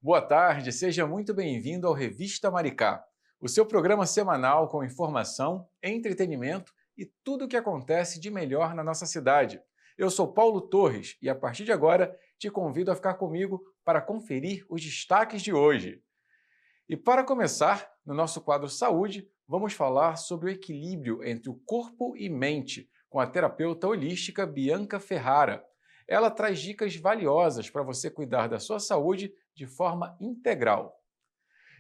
Boa tarde, seja muito bem-vindo ao Revista Maricá, o seu programa semanal com informação, entretenimento e tudo o que acontece de melhor na nossa cidade. Eu sou Paulo Torres e a partir de agora te convido a ficar comigo para conferir os destaques de hoje. E para começar, no nosso quadro Saúde, vamos falar sobre o equilíbrio entre o corpo e mente, com a terapeuta holística Bianca Ferrara. Ela traz dicas valiosas para você cuidar da sua saúde de forma integral.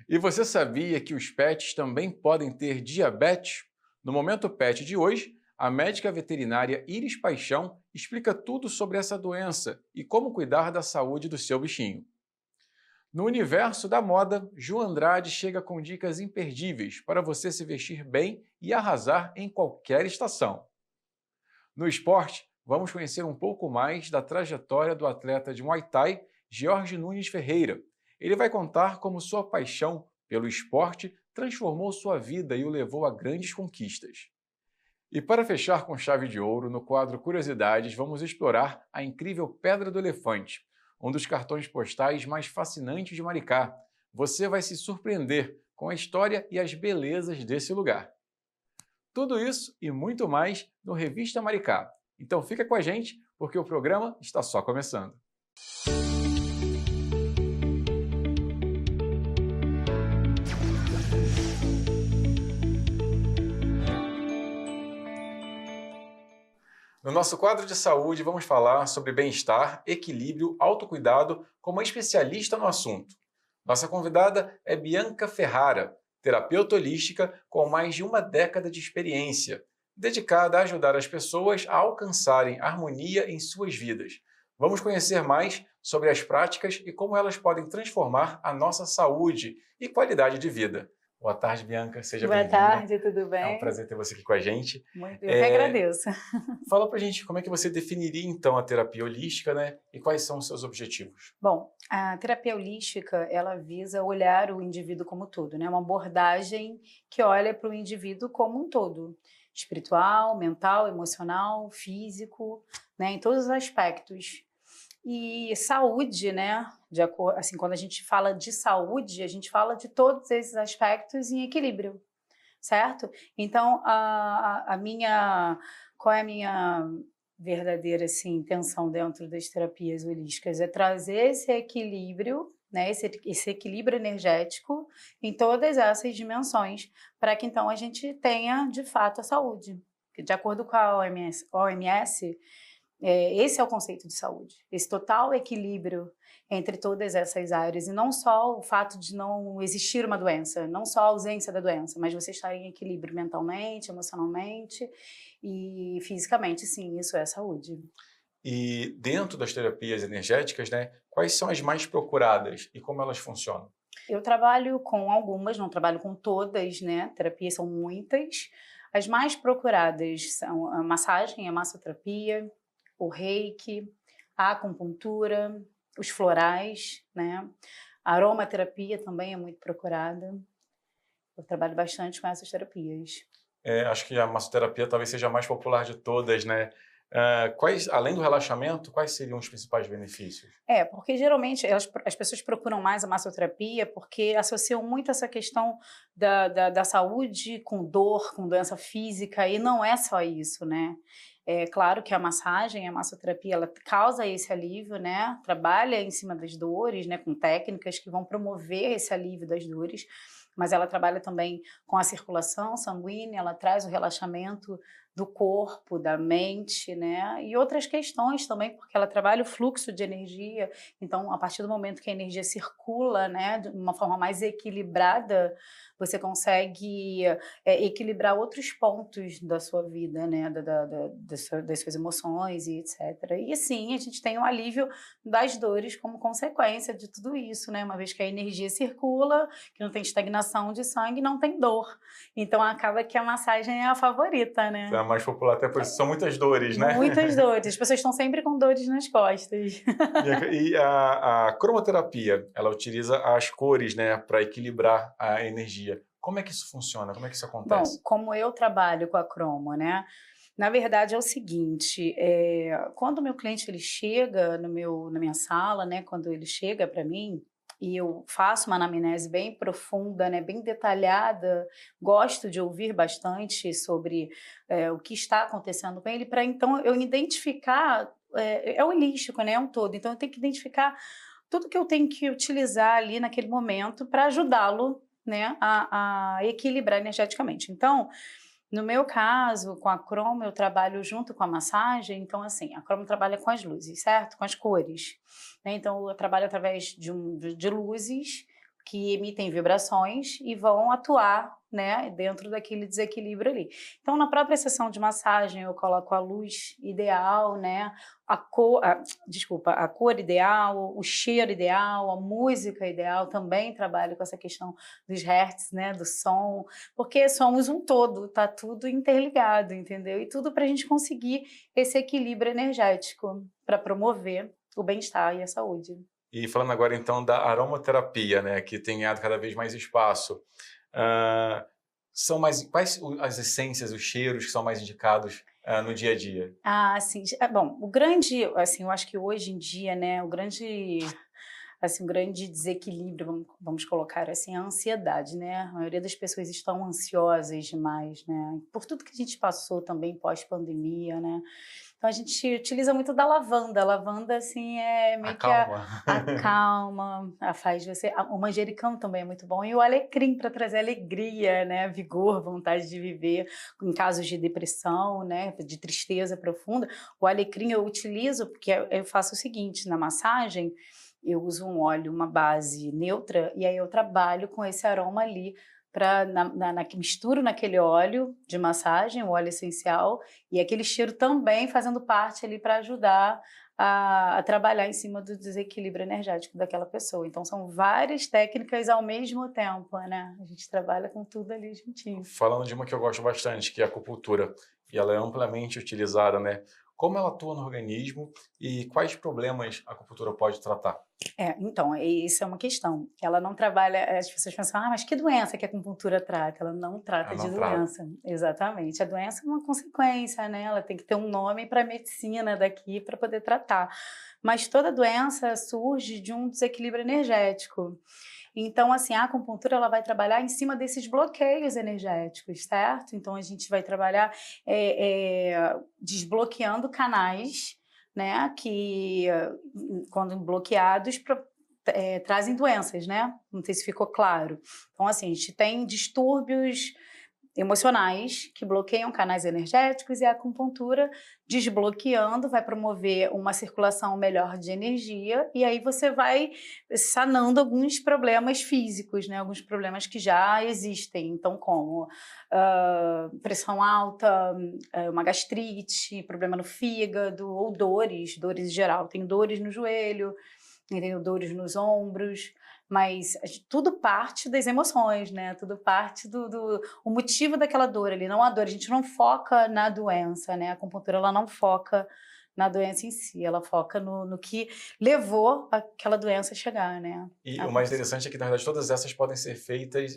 E você sabia que os pets também podem ter diabetes? No Momento Pet de hoje, a médica veterinária Iris Paixão explica tudo sobre essa doença e como cuidar da saúde do seu bichinho. No universo da moda, Ju Andrade chega com dicas imperdíveis para você se vestir bem e arrasar em qualquer estação. No esporte, vamos conhecer um pouco mais da trajetória do atleta de Muay Thai, Jorge Nunes Ferreira. Ele vai contar como sua paixão pelo esporte transformou sua vida e o levou a grandes conquistas. E para fechar com chave de ouro, no quadro Curiosidades, vamos explorar a incrível Pedra do Elefante, um dos cartões postais mais fascinantes de Maricá. Você vai se surpreender com a história e as belezas desse lugar. Tudo isso e muito mais no Revista Maricá. Então fica com a gente, porque o programa está só começando. No nosso quadro de saúde, vamos falar sobre bem-estar, equilíbrio, autocuidado com uma especialista no assunto. Nossa convidada é Bianca Ferrara, terapeuta holística com mais de uma década de experiência, dedicada a ajudar as pessoas a alcançarem harmonia em suas vidas. Vamos conhecer mais sobre as práticas e como elas podem transformar a nossa saúde e qualidade de vida. Boa tarde, Bianca. Seja Boa bem-vinda. tarde, tudo É um bem? prazer ter você aqui com a gente. Eu que agradeço. Fala pra gente como é que você definiria então a terapia holística, né? E quais são os seus objetivos? Bom, a terapia holística, ela visa olhar o indivíduo como um todo, né? Uma abordagem que olha para o indivíduo como um todo, espiritual, mental, emocional, físico, né? Em todos os aspectos. E saúde, né? Assim, quando a gente fala de saúde, a gente fala de todos esses aspectos em equilíbrio, certo? Então, qual é a minha verdadeira assim, intenção dentro das terapias holísticas? É trazer esse equilíbrio, né, esse equilíbrio energético em todas essas dimensões, para que então a gente tenha de fato a saúde. De acordo com a OMS, esse é o conceito de saúde, esse total equilíbrio entre todas essas áreas, e não só o fato de não existir uma doença, não só a ausência da doença, mas você estar em equilíbrio mentalmente, emocionalmente e fisicamente, sim, isso é saúde. E dentro das terapias energéticas, né, quais são as mais procuradas e como elas funcionam? Eu trabalho com algumas, não trabalho com todas, né? Terapias são muitas. As mais procuradas são a massagem, a massoterapia, o reiki, a acupuntura, os florais, né? A aromaterapia também é muito procurada. Eu trabalho bastante com essas terapias. Acho que a massoterapia talvez seja a mais popular de todas, né? Além do relaxamento, quais seriam os principais benefícios? Porque geralmente as pessoas procuram mais a massoterapia porque associam muito essa questão da saúde com dor, com doença física, e não é só isso, né? É claro que a massagem, a massoterapia, ela causa esse alívio, né? Trabalha em cima das dores, né? Com técnicas que vão promover esse alívio das dores, mas ela trabalha também com a circulação sanguínea, ela traz o relaxamento do corpo, da mente, né? E outras questões também, porque ela trabalha o fluxo de energia. Então, a partir do momento que a energia circula, né, de uma forma mais equilibrada, você consegue equilibrar outros pontos da sua vida, né, das suas emoções e etc. E assim, a gente tem o alívio das dores como consequência de tudo isso, né? Uma vez que a energia circula, que não tem estagnação de sangue, não tem dor. Então, acaba que a massagem é a favorita, É né? a mais popular, até por isso são muitas dores, né? Muitas dores. As pessoas estão sempre com dores nas costas. E a cromoterapia, ela utiliza as cores, né, para equilibrar a energia. Como é que isso funciona? Como é que isso Bom, acontece? como eu trabalho com a cromo, né? Na verdade é o seguinte, quando o meu cliente ele chega na minha sala, né? Quando ele chega para mim, e eu faço uma anamnese bem profunda, né, bem detalhada, gosto de ouvir bastante sobre o que está acontecendo com ele, para então eu identificar, é holístico, né, é um todo, então eu tenho que identificar tudo que eu tenho que utilizar ali naquele momento para ajudá-lo, né, a equilibrar energeticamente. Então, no meu caso, com a cromo, eu trabalho junto com a massagem, então assim, a cromo trabalha com as luzes, certo? Com as cores, né? Então eu trabalho através de luzes que emitem vibrações e vão atuar, né, dentro daquele desequilíbrio ali. Então na própria sessão de massagem eu coloco a luz ideal, né, desculpa, a cor ideal, o cheiro ideal, a música ideal, também trabalho com essa questão dos hertz, né, do som, porque somos um todo, tá tudo interligado, entendeu? E tudo para a gente conseguir esse equilíbrio energético, para promover o bem-estar e a saúde. E falando agora então da aromaterapia, né, que tem ganhado cada vez mais espaço, quais as essências, os cheiros que são mais indicados no dia a dia? Sim. Bom, o grande, assim, eu acho que hoje em dia, né, o grande desequilíbrio, vamos colocar assim, a ansiedade, né? A maioria das pessoas estão ansiosas demais, né? Por tudo que a gente passou também pós-pandemia, né? Então a gente utiliza muito da lavanda. A lavanda, assim, é meio que Acalma. acalma, faz você. O manjericão também é muito bom. E o alecrim para trazer alegria, né? Vigor, vontade de viver. Em casos de depressão, né? De tristeza profunda. O alecrim eu utilizo porque eu faço o seguinte: na massagem, eu uso um óleo, uma base neutra, e aí eu trabalho com esse aroma ali, misturo naquele óleo de massagem, o óleo essencial, e aquele cheiro também fazendo parte ali para ajudar a trabalhar em cima do desequilíbrio energético daquela pessoa. Então são várias técnicas ao mesmo tempo, né? A gente trabalha com tudo ali juntinho. Falando de uma que eu gosto bastante, que é a acupuntura, e ela é amplamente utilizada, né? Como ela atua no organismo e quais problemas a acupuntura pode tratar? Então, isso é uma questão. Ela não trabalha, as pessoas pensam, mas que doença que a acupuntura trata? Ela não trata Ela de não trata. doença, exatamente. A doença é uma consequência, né? Ela tem que ter um nome para a medicina daqui para poder tratar. Mas toda doença surge de um desequilíbrio energético. Então, assim, a acupuntura ela vai trabalhar em cima desses bloqueios energéticos, certo? Então, a gente vai trabalhar desbloqueando canais, né, que quando bloqueados trazem doenças, né? Não sei se ficou claro. Então, assim, a gente tem distúrbios emocionais que bloqueiam canais energéticos e a acupuntura desbloqueando vai promover uma circulação melhor de energia e aí você vai sanando alguns problemas físicos, né? Alguns problemas que já existem, então como pressão alta, uma gastrite, problema no fígado ou dores em geral. Tem dores no joelho, entendeu? Dores nos ombros, mas tudo parte das emoções, né? Tudo parte o motivo daquela dor ali, não a dor. A gente não foca na doença, né? A acupuntura ela não foca na doença em si, ela foca no que levou aquela doença a chegar, né? E o mais interessante é que, na verdade, todas essas podem ser feitas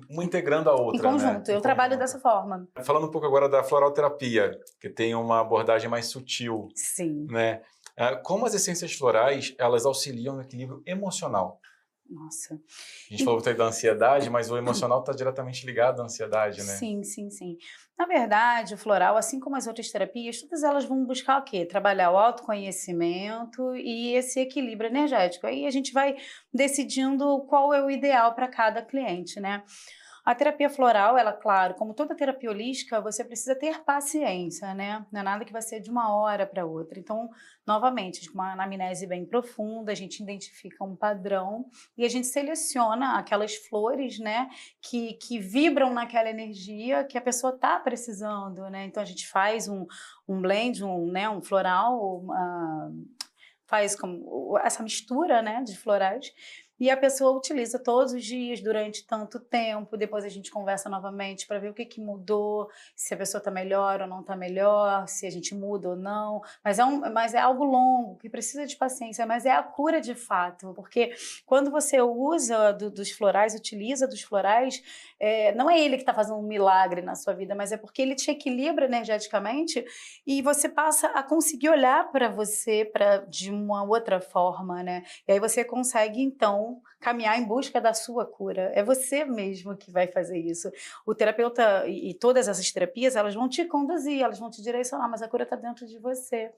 uma integrando a Em outra, conjunto, né? eu trabalho dessa forma. Falando um pouco agora da floralterapia, que tem uma abordagem mais sutil, Sim. né? Como as essências florais, elas auxiliam no equilíbrio emocional? Nossa. A gente falou da ansiedade, mas o emocional está diretamente ligado à ansiedade, né? Sim, sim, sim. Na verdade, o floral, assim como as outras terapias, todas elas vão buscar o quê? Trabalhar o autoconhecimento e esse equilíbrio energético. Aí a gente vai decidindo qual é o ideal para cada cliente, né? A terapia floral, ela, claro, como toda terapia holística, você precisa ter paciência, né? Não é nada que vai ser de uma hora para outra. Então, novamente, com uma anamnese bem profunda, a gente identifica um padrão e a gente seleciona aquelas flores, né, que vibram naquela energia que a pessoa está precisando, né? Então, a gente faz um blend, né, um floral, faz essa mistura, né, de florais, e a pessoa utiliza todos os dias durante tanto tempo, depois a gente conversa novamente para ver o que mudou, se a pessoa está melhor ou não está melhor, se a gente muda ou não, mas é algo longo, que precisa de paciência, mas é a cura de fato, porque quando você usa dos florais, utiliza dos florais, não é ele que está fazendo um milagre na sua vida, mas é porque ele te equilibra energeticamente e você passa a conseguir olhar para você de uma outra forma, né? E aí você consegue, então, vão caminhar em busca da sua cura. É você mesmo que vai fazer isso. O terapeuta e todas essas terapias, elas vão te conduzir, elas vão te direcionar, mas a cura está dentro de você.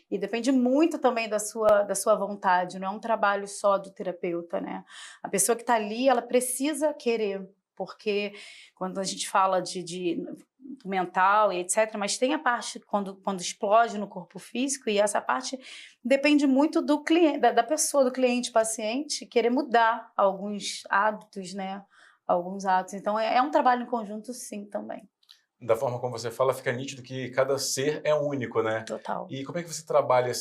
E depende muito também da sua vontade, não é um trabalho só do terapeuta, né? A pessoa que está ali, ela precisa querer, porque quando a gente fala de mental e etc, mas tem a parte quando explode no corpo físico, e essa parte depende muito do cliente, da pessoa, do cliente, paciente, querer mudar alguns hábitos, né? Alguns hábitos. Então é um trabalho em conjunto, sim, também. Da forma como você fala, fica nítido que cada ser é único, né? Total. E como é que você trabalha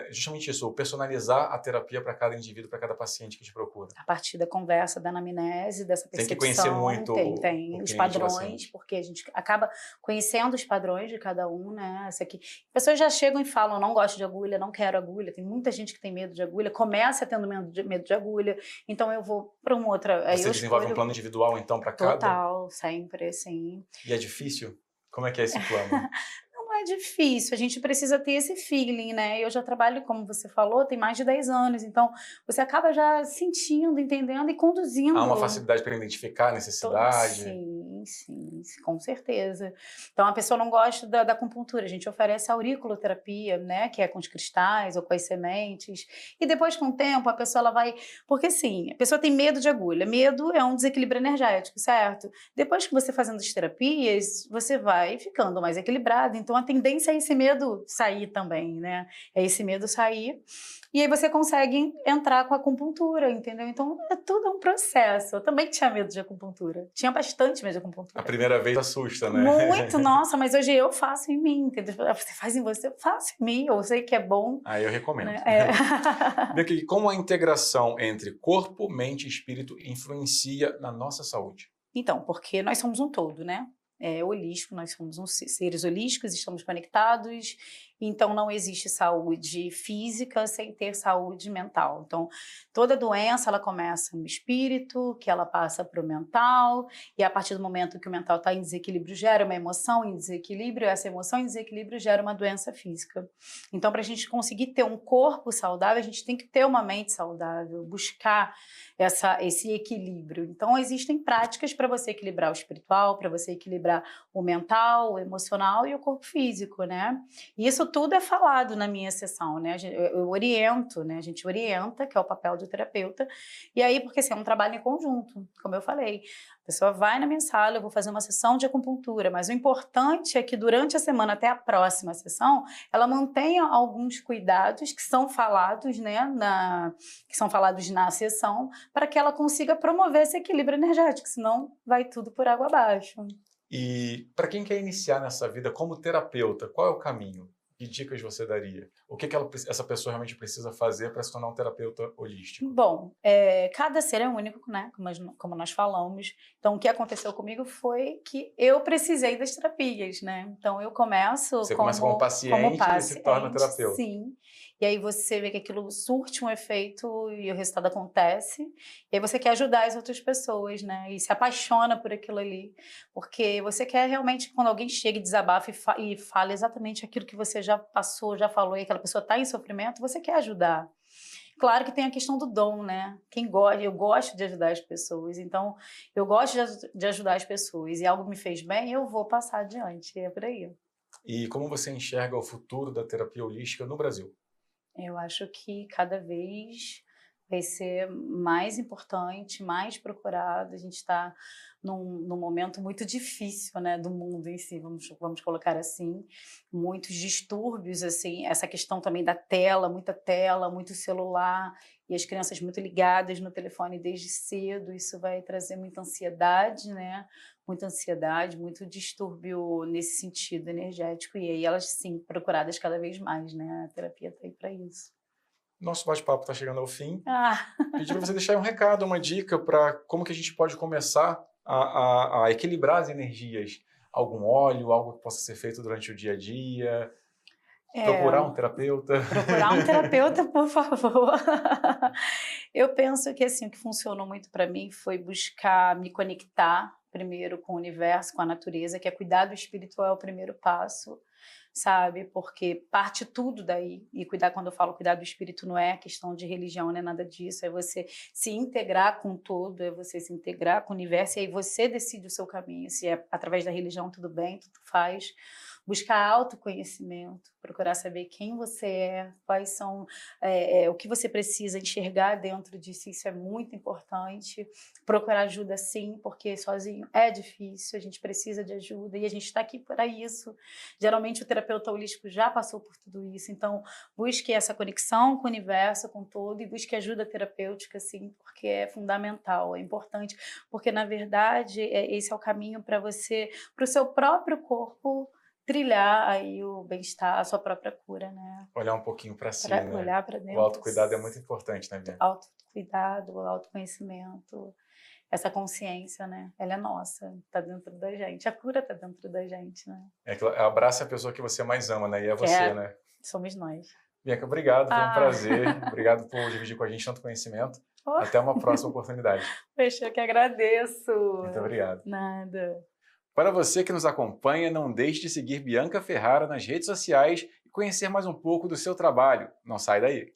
justamente isso, personalizar a terapia para cada indivíduo, para cada paciente que te procura? A partir da conversa, da anamnese, dessa percepção. Tem que conhecer muito tem os padrões, porque a gente acaba conhecendo os padrões de cada um, né? Essa aqui. As pessoas já chegam e falam, não gosto de agulha, não quero agulha. Tem muita gente que tem medo de agulha, começa tendo medo de agulha, então eu vou para uma outra. Você desenvolve um plano individual, então, para cada? Total, sempre, sim. E é difícil? Como é que é esse plano? Não é difícil, a gente precisa ter esse feeling, né? Eu já trabalho, como você falou, tem mais de 10 anos, então você acaba já sentindo, entendendo e conduzindo. Há uma facilidade para identificar a necessidade? Sim, com certeza. Então, a pessoa não gosta da acupuntura, a gente oferece a auriculoterapia, né? Que é com os cristais ou com as sementes, e depois, com o tempo, a pessoa ela vai... Porque, assim, a pessoa tem medo de agulha, medo é um desequilíbrio energético, certo? Depois que você fazendo as terapias, você vai ficando mais equilibrado, então a tendência é esse medo sair também, né? É esse medo sair, e aí você consegue entrar com a acupuntura, entendeu? Então, é tudo um processo. Eu também tinha medo de acupuntura. Tinha bastante medo de acupuntura. A primeira vez assusta, né? Muito, nossa, mas hoje eu faço em mim, entendeu? Você faz em você, eu faço em mim, eu sei que é bom. Ah, eu recomendo. Né? Como a integração entre corpo, mente e espírito influencia na nossa saúde? Então, porque nós somos um todo, né? É holístico, nós somos seres holísticos, estamos conectados, então não existe saúde física sem ter saúde mental. Então, toda doença, ela começa no espírito, que ela passa para o mental, e a partir do momento que o mental está em desequilíbrio, gera uma emoção em desequilíbrio, essa emoção em desequilíbrio gera uma doença física. Então, para a gente conseguir ter um corpo saudável, a gente tem que ter uma mente saudável, buscar esse equilíbrio. Então, existem práticas para você equilibrar o espiritual, para você equilibrar o mental, o emocional e o corpo físico, né? E isso tudo é falado na minha sessão, né? Eu oriento, né? A gente orienta, que é o papel do terapeuta, e aí, porque assim, é um trabalho em conjunto, como eu falei. A pessoa vai na minha sala, eu vou fazer uma sessão de acupuntura, mas o importante é que durante a semana, até a próxima sessão, ela mantenha alguns cuidados que são falados, né, que são falados na sessão, para que ela consiga promover esse equilíbrio energético, senão vai tudo por água abaixo. E para quem quer iniciar nessa vida como terapeuta, qual é o caminho? Que dicas você daria? O que essa pessoa realmente precisa fazer para se tornar um terapeuta holístico? Bom, cada ser é único, né? Como nós falamos. Então, o que aconteceu comigo foi que eu precisei das terapias, né? Então, eu começo Você começa como paciente e se torna terapeuta. Sim. E aí você vê que aquilo surte um efeito e o resultado acontece. E aí você quer ajudar as outras pessoas, né? E se apaixona por aquilo ali. Porque você quer realmente, quando alguém chega e desabafa e fala exatamente aquilo que você já passou, já falou, e aquela pessoa está em sofrimento, você quer ajudar. Claro que tem a questão do dom, né? Eu gosto de ajudar as pessoas, então eu gosto de ajudar as pessoas e algo me fez bem, eu vou passar adiante, é por aí. E como você enxerga o futuro da terapia holística no Brasil? Eu acho que cada vez vai ser mais importante, mais procurado. A gente está num momento muito difícil, né, do mundo em si, vamos colocar assim, muitos distúrbios, assim, essa questão também da tela, muito celular, e as crianças muito ligadas no telefone desde cedo, isso vai trazer muita ansiedade, né, muito distúrbio nesse sentido energético, e aí elas, sim, procuradas cada vez mais, né, a terapia está aí para isso. Nosso bate-papo está chegando ao fim. Ah. Pedi para você deixar aí um recado, uma dica para como que a gente pode começar a equilibrar as energias. Algum óleo, algo que possa ser feito durante o dia a dia. Procurar um terapeuta. Procurar um terapeuta, por favor. Eu penso que assim, o que funcionou muito para mim foi buscar me conectar primeiro com o universo, com a natureza, que é cuidar do espiritual é o primeiro passo. sabe? Porque parte tudo daí. E cuidar, quando eu falo cuidar do espírito, não é questão de religião, não é nada disso. É você se integrar com todo, é você se integrar com o universo, e aí você decide o seu caminho. Se é através da religião, tudo bem, tudo faz. Buscar autoconhecimento, procurar saber quem você é, quais são, o que você precisa enxergar dentro de si, isso é muito importante. Procurar ajuda sim, porque sozinho é difícil, a gente precisa de ajuda e a gente está aqui para isso. Geralmente o terapeuta holístico já passou por tudo isso, então busque essa conexão com o universo, com todo, e busque ajuda terapêutica, sim, porque é fundamental, é importante, porque na verdade esse é o caminho para você, para o seu próprio corpo trilhar aí o bem-estar, a sua própria cura, né? Olhar um pouquinho para si, Para né? olhar para O dentro. autocuidado é muito importante, né, Bia? Autocuidado, autoconhecimento, essa consciência, né? Ela é nossa, está dentro da gente. A cura está dentro da gente, né? Abraça a pessoa que você mais ama, né? E é você, né? Somos nós. Bianca, obrigado, foi um prazer. Obrigado por dividir com a gente tanto conhecimento. Até uma próxima oportunidade. Poxa, eu que agradeço. Muito obrigado. Nada. Para você que nos acompanha, não deixe de seguir Bianca Ferrara nas redes sociais e conhecer mais um pouco do seu trabalho. Não sai daí.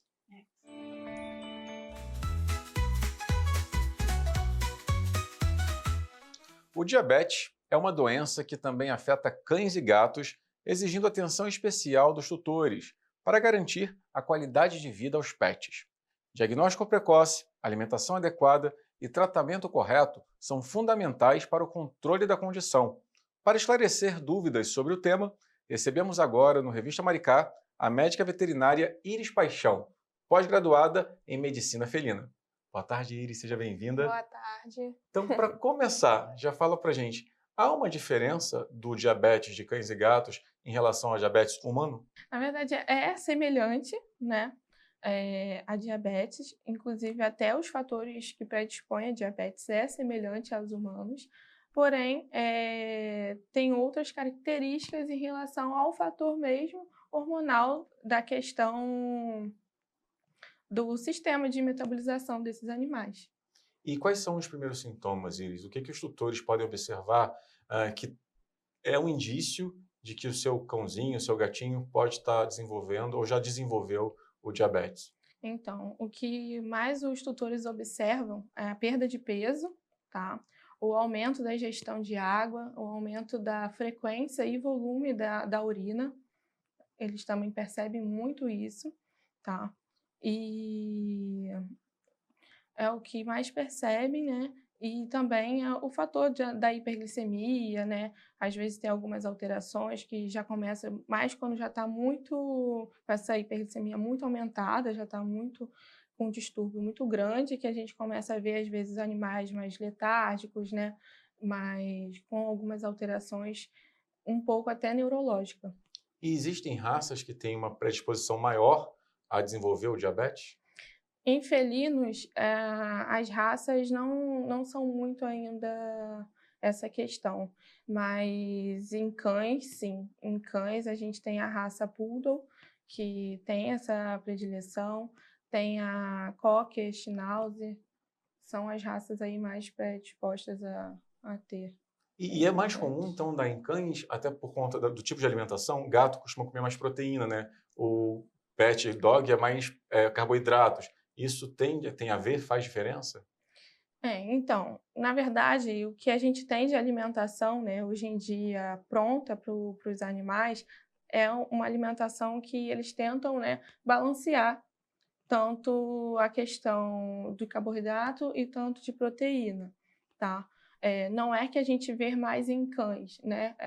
O diabetes é uma doença que também afeta cães e gatos, exigindo atenção especial dos tutores para garantir a qualidade de vida aos pets. Diagnóstico precoce, alimentação adequada e tratamento correto são fundamentais para o controle da condição. Para esclarecer dúvidas sobre o tema, recebemos agora no Revista Maricá a médica veterinária Iris Paixão, pós-graduada em Medicina Felina. Boa tarde, Iris, seja bem-vinda. Boa tarde. Então, para começar, já fala pra gente, há uma diferença do diabetes de cães e gatos em relação ao diabetes humano? Na verdade, é semelhante, né, a diabetes, inclusive até os fatores que predispõem a diabetes é semelhante aos humanos, porém, tem outras características em relação ao fator mesmo hormonal da questão do sistema de metabolização desses animais. E quais são os primeiros sintomas, Iris? O que os tutores podem observar que é um indício de que o seu cãozinho, o seu gatinho pode estar desenvolvendo ou já desenvolveu o diabetes? Então, o que mais os tutores observam é a perda de peso, tá? O aumento da ingestão de água, o aumento da frequência e volume da urina. Eles também percebem muito isso, tá? E é o que mais percebem, né? E também o fator da hiperglicemia, né? Às vezes tem algumas alterações que já começa mais quando já está muito, com essa hiperglicemia muito aumentada, já está muito com um distúrbio muito grande, que a gente começa a ver, às vezes, animais mais letárgicos, né? Mas com algumas alterações um pouco até neurológica. E existem raças que têm uma predisposição maior a desenvolver o diabetes? Em felinos, as raças não são muito ainda essa questão, mas em cães, sim. Em cães, a gente tem a raça Poodle, que tem essa predileção, tem a Cocker, Schnauzer, são as raças aí mais predispostas a ter. E é mais comum, então, dar em cães, até por conta do tipo de alimentação, gato costuma comer mais proteína, né? O pet dog é mais carboidratos. Isso tem a ver, faz diferença? Então, na verdade, o que a gente tem de alimentação, né, hoje em dia pronta para os animais, é uma alimentação que eles tentam, né, balancear tanto a questão do carboidrato e tanto de proteína, tá? Não é que a gente vê mais em cães, né?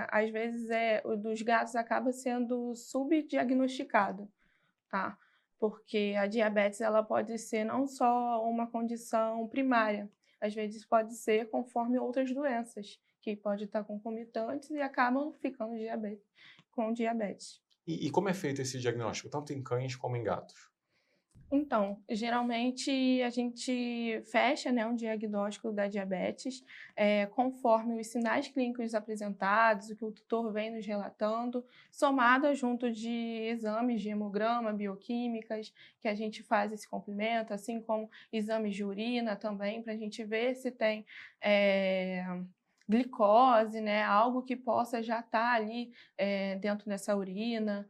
Às vezes o dos gatos acaba sendo subdiagnosticado, tá? Porque a diabetes ela pode ser não só uma condição primária, às vezes pode ser conforme outras doenças, que pode estar concomitantes e acabam ficando com diabetes. E como é feito esse diagnóstico, tanto em cães como em gatos? Então, geralmente a gente fecha, né, um diagnóstico da diabetes conforme os sinais clínicos apresentados, o que o tutor vem nos relatando, somado junto de exames de hemograma, bioquímicas, que a gente faz esse complemento, assim como exames de urina também, para a gente ver se tem glicose, né? Algo que possa já estar ali dentro dessa urina.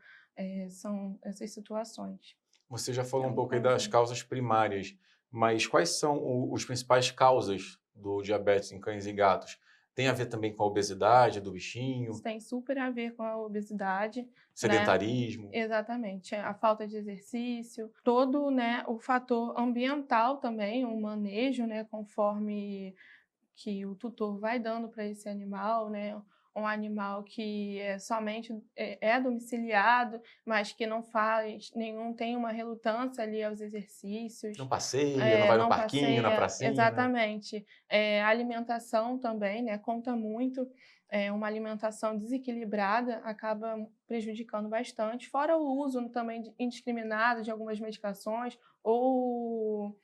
São essas situações. Você já falou É um um pouco aí das conjunto. causas primárias, mas quais são os principais causas do diabetes em cães e gatos? Tem a ver também com a obesidade do Isso bichinho, tem super a ver com a obesidade, né? sedentarismo? Exatamente, a falta de exercício, todo, né, o fator ambiental também, o manejo, né, conforme que o tutor vai dando para esse animal, né? Um animal que somente é domiciliado, mas que não faz nenhum, tem uma relutância ali aos exercícios, Não passeia, não vai no não parquinho, na passeia, pracinha? exatamente. A alimentação também, né, conta muito. Uma alimentação desequilibrada acaba prejudicando bastante, fora o uso também indiscriminado de algumas medicações ou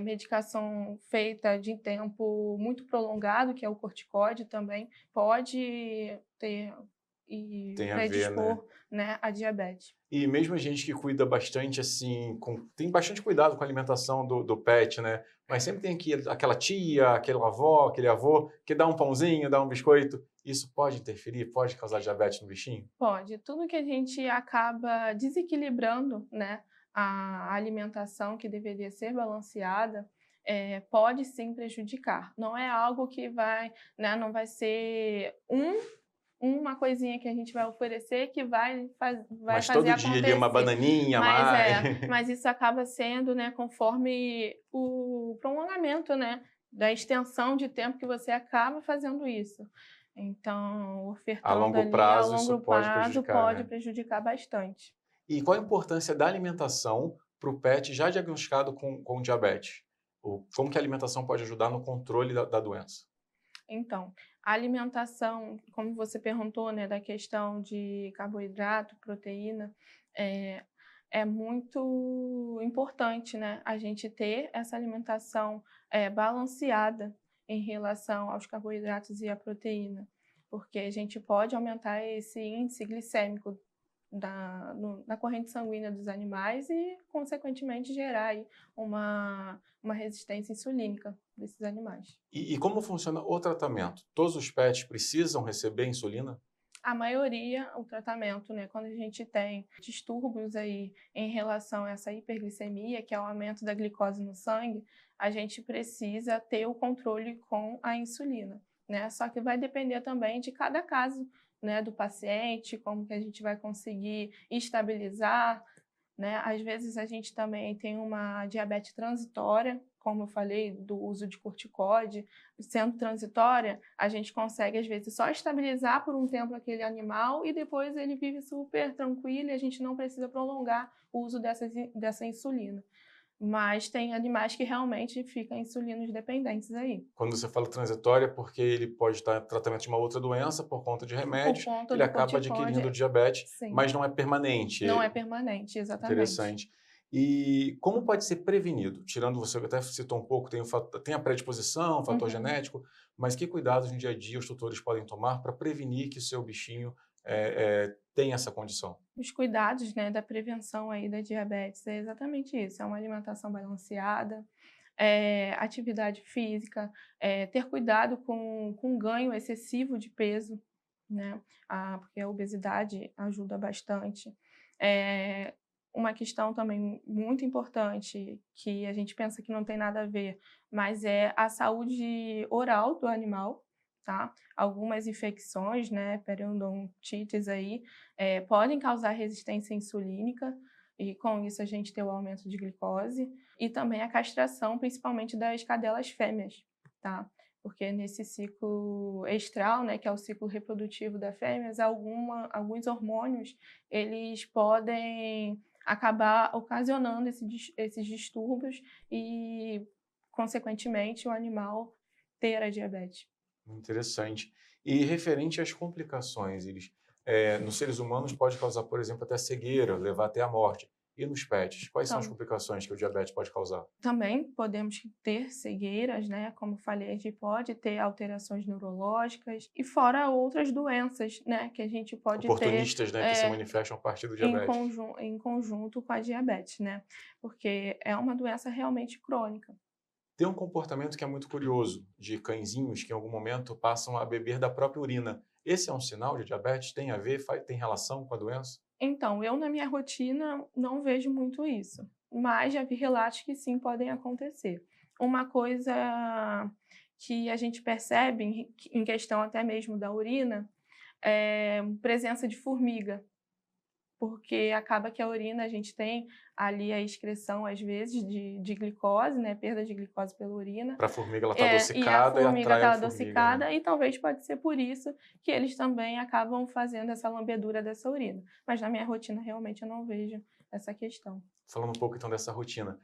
medicação feita de tempo muito prolongado, que é o corticóide também, pode ter e Tem a ver, né? predispor, né, a diabetes. E mesmo a gente que cuida bastante, assim, tem bastante cuidado com a alimentação do pet, né? Mas sempre tem aquela tia, aquela avó, aquele avô que dá um pãozinho, dá um biscoito. Isso pode interferir, pode causar diabetes no bichinho? Pode. Tudo que a gente acaba desequilibrando, né, a alimentação que deveria ser balanceada, pode sim prejudicar. Não é algo que vai, né, não vai ser uma coisinha que a gente vai oferecer que vai Mas fazer todo dia ali uma acontecer. bananinha a Mas mais. mas isso acaba sendo, né, conforme o prolongamento, né, da extensão de tempo que você acaba fazendo isso. Então, A ofertando longo ali a prazo isso longo pode prazo prejudicar, pode né? prejudicar bastante. E qual a importância da alimentação para o pet já diagnosticado com diabetes? Como que a alimentação pode ajudar no controle da doença? Então, a alimentação, como você perguntou, né, da questão de carboidrato, proteína, é, é muito importante, né, a gente ter essa alimentação balanceada em relação aos carboidratos e à proteína, porque a gente pode aumentar esse índice glicêmico na corrente sanguínea dos animais e, consequentemente, gerar aí uma resistência insulínica desses animais. E como funciona o tratamento? Todos os pets precisam receber insulina? A maioria, o tratamento, né, quando a gente tem distúrbios aí em relação a essa hiperglicemia, que é o aumento da glicose no sangue, a gente precisa ter o controle com a insulina, né? Só que vai depender também de cada caso, né, do paciente, como que a gente vai conseguir estabilizar, né? Às vezes a gente também tem uma diabetes transitória, como eu falei, do uso de corticóide. Sendo transitória, a gente consegue, às vezes, só estabilizar por um tempo aquele animal e depois ele vive super tranquilo e a gente não precisa prolongar o uso dessa insulina. Mas tem animais que realmente ficam insulinos dependentes aí, Quando você fala transitória, é porque ele pode estar em tratamento de uma outra doença por conta de por remédios, conta ele do acaba corticóide. adquirindo diabetes, Sim, mas não é permanente. não é permanente, exatamente. Interessante. E como pode ser prevenido? Tirando, você até citou um pouco, tem a predisposição, o fator Uhum. genético, mas que cuidados no dia a dia os tutores podem tomar para prevenir que o seu bichinho tenha essa condição? Os cuidados, né, da prevenção aí da diabetes é exatamente isso, é uma alimentação balanceada, atividade física, ter cuidado com ganho excessivo de peso, né, porque a obesidade ajuda bastante. Uma questão também muito importante, que a gente pensa que não tem nada a ver, mas é a saúde oral do animal, tá? Algumas infecções, né, periodontites aí, podem causar resistência insulínica, e com isso a gente tem o aumento de glicose, e também a castração, principalmente das cadelas fêmeas, tá? Porque nesse ciclo estral, né, que é o ciclo reprodutivo das fêmeas, alguns hormônios, eles podem acabar ocasionando esses distúrbios e, consequentemente, o animal ter a diabetes. Interessante. E referente às complicações, nos seres humanos pode causar, por exemplo, até cegueira, levar até a morte. E nos pets, quais são as Então, complicações que o diabetes pode causar? também podemos ter cegueiras, né? Como falei, a gente pode ter alterações neurológicas e fora outras doenças, né? Que a gente pode ter Oportunistas, né, que se manifestam a partir do em diabetes. em conjunto com a diabetes, né? Porque é uma doença realmente crônica. Tem um comportamento que é muito curioso, de cãezinhos que em algum momento passam a beber da própria urina. Esse é um sinal de diabetes? Tem a ver? Tem relação com a doença? Então, eu na minha rotina não vejo muito isso, mas já vi relatos que sim podem acontecer. Uma coisa que a gente percebe em questão até mesmo da urina é presença de formiga, porque acaba que a urina a gente tem ali a excreção às vezes de glicose, né, perda de glicose pela urina. Para a formiga ela está E a adocicada e formiga atrai está a formiga, né? adocicada e talvez pode ser por isso que eles também acabam fazendo essa lambedura dessa urina. Mas na minha rotina realmente eu não vejo essa questão. Falando um pouco então dessa rotina,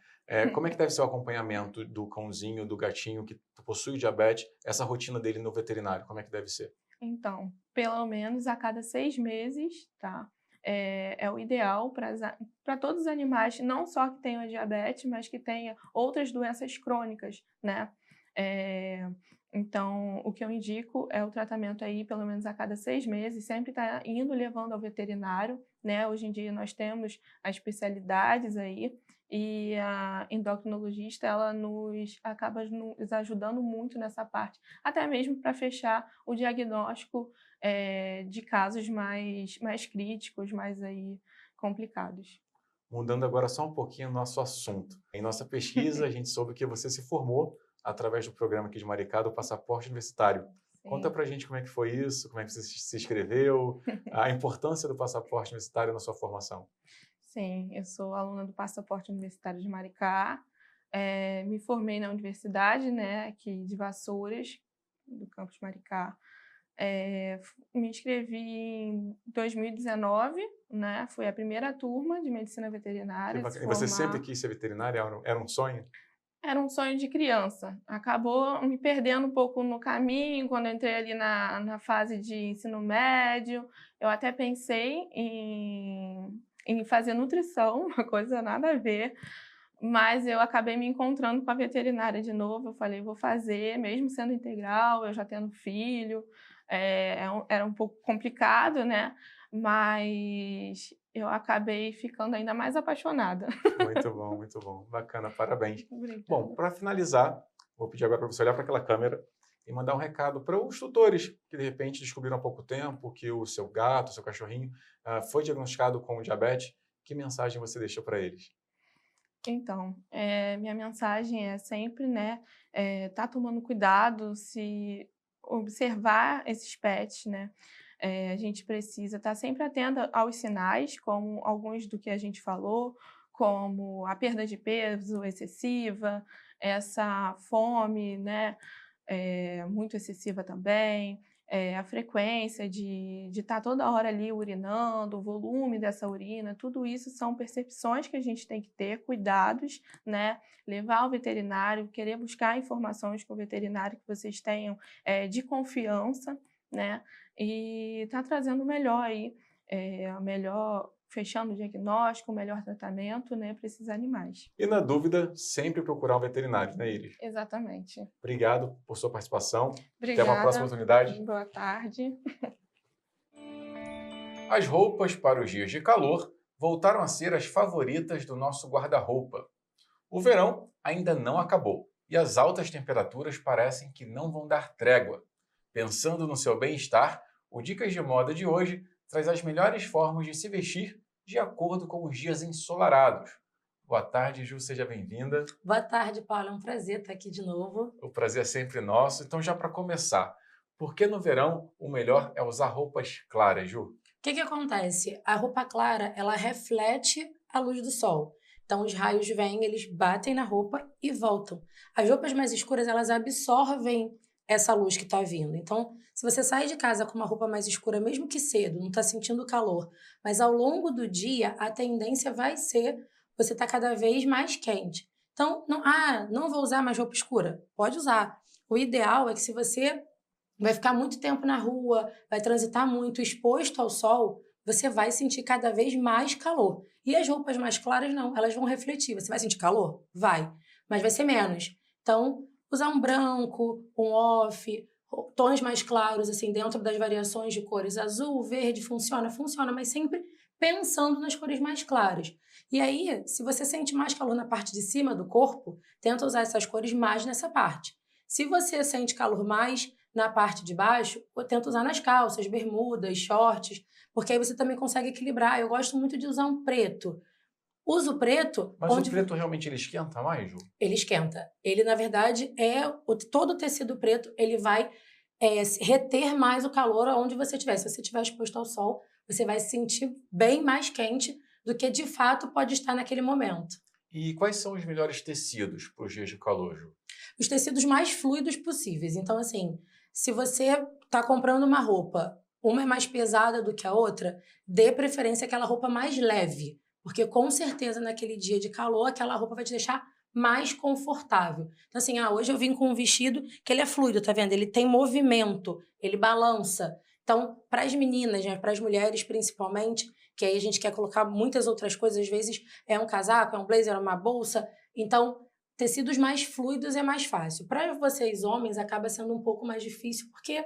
como é que deve ser o acompanhamento do cãozinho, do gatinho que possui diabetes, essa rotina dele no veterinário, como é que deve ser? Então, pelo menos a cada 6 meses, tá? É o ideal para todos os animais, não só que tenham a diabetes, mas que tenha outras doenças crônicas, né? Eh, então, o que eu indico é o tratamento aí, pelo menos a cada 6 meses, sempre tá indo, levando ao veterinário, né? Hoje em dia nós temos as especialidades aí, e a endocrinologista, ela acaba nos ajudando muito nessa parte, até mesmo para fechar o diagnóstico de casos mais críticos, mais aí complicados. Mudando agora só um pouquinho o nosso assunto. Em nossa pesquisa, a gente soube que você se formou através do programa aqui de Maricá, do Passaporte Universitário. Conta Sim. pra gente como é que foi isso, como é que você se inscreveu, a importância do passaporte universitário na sua formação. Sim, eu sou aluna do Passaporte Universitário de Maricá, me formei na universidade, né, aqui de Vassouras, do campus Maricá. Me inscrevi em 2019, né, fui a primeira turma de medicina Que veterinária a se bacana. E você sempre formar. quis ser veterinária? Era um sonho? Era um sonho de criança, acabou me perdendo um pouco no caminho, quando eu entrei ali na fase de ensino médio, eu até pensei em fazer nutrição, uma coisa nada a ver, mas eu acabei me encontrando com a veterinária de novo, eu falei: "Vou fazer", mesmo sendo integral, eu já tendo filho, era um pouco complicado, né, mas eu acabei ficando ainda mais apaixonada. Muito bom. Bacana, parabéns. Bom, Obrigada. para finalizar, vou pedir agora para você olhar para aquela câmera e mandar um recado para os tutores que, de repente, descobriram há pouco tempo que o seu gato, o seu cachorrinho, foi diagnosticado com diabetes. Que mensagem você deixou para eles? Então, minha mensagem é sempre, né, tá tomando cuidado, se observar esses pets, né. A gente precisa estar sempre atenta aos sinais, como alguns do que a gente falou, como a perda de peso excessiva, essa fome, né, muito excessiva também, a frequência de estar toda hora ali urinando, o volume dessa urina, tudo isso são percepções que a gente tem que ter, cuidados, né? Levar ao veterinário, querer buscar informações com o veterinário que vocês tenham de confiança, né? E tá trazendo o melhor aí, melhor, fechando o diagnóstico, o melhor tratamento, né, para esses animais. E, na dúvida, sempre procurar um veterinário, né, Iris? Exatamente. Obrigado por sua participação. Até uma próxima Obrigada. oportunidade. Boa tarde. As roupas para os dias de calor voltaram a ser as favoritas do nosso guarda-roupa. O verão ainda não acabou e as altas temperaturas parecem que não vão dar trégua. Pensando no seu bem-estar, o Dicas de Moda de hoje traz as melhores formas de se vestir de acordo com os dias ensolarados. Boa tarde, Ju, seja bem-vinda. Boa tarde, Paulo. É um prazer estar aqui de novo. O prazer é sempre nosso. Então, já para começar, por que no verão o melhor é usar roupas claras, Ju? O que acontece? A roupa clara, ela reflete a luz do sol. Então, os raios vêm, eles batem na roupa e voltam. As roupas mais escuras, elas absorvem essa luz que está vindo. Então, se você sai de casa com uma roupa mais escura, mesmo que cedo, não está sentindo calor, mas ao longo do dia, a tendência vai ser você estar cada vez mais quente. Então, não vou usar mais roupa escura. Pode usar. O ideal é que se você vai ficar muito tempo na rua, vai transitar muito, exposto ao sol, você vai sentir cada vez mais calor. E as roupas mais claras, não, elas vão refletir. Você vai sentir calor? Vai, mas vai ser menos. Então, usar um branco, um off, tons mais claros, assim, dentro das variações de cores. Azul, verde, funciona, mas sempre pensando nas cores mais claras. E aí, se você sente mais calor na parte de cima do corpo, tenta usar essas cores mais nessa parte. Se você sente calor mais na parte de baixo, tenta usar nas calças, bermudas, shorts, porque aí você também consegue equilibrar. Eu gosto muito de usar um preto. Uso preto... Mas o preto realmente ele esquenta mais, Ju? Ele esquenta. Ele, na verdade, todo o tecido preto, ele vai reter mais o calor aonde você estiver. Se você estiver exposto ao sol, você vai se sentir bem mais quente do que, de fato, pode estar naquele momento. E quais são os melhores tecidos para os dias de calor, Ju? Os tecidos mais fluidos possíveis. Então, assim, se você está comprando uma roupa, uma é mais pesada do que a outra, dê preferência àquela roupa mais leve. Porque, com certeza, naquele dia de calor, aquela roupa vai te deixar mais confortável. Então, assim, hoje eu vim com um vestido que ele é fluido, tá vendo? Ele tem movimento, ele balança. Então, para as meninas, né, para as mulheres principalmente, que aí a gente quer colocar muitas outras coisas, às vezes é um casaco, é um blazer, é uma bolsa. Então, tecidos mais fluidos é mais fácil. Para vocês, homens, acaba sendo um pouco mais difícil, porque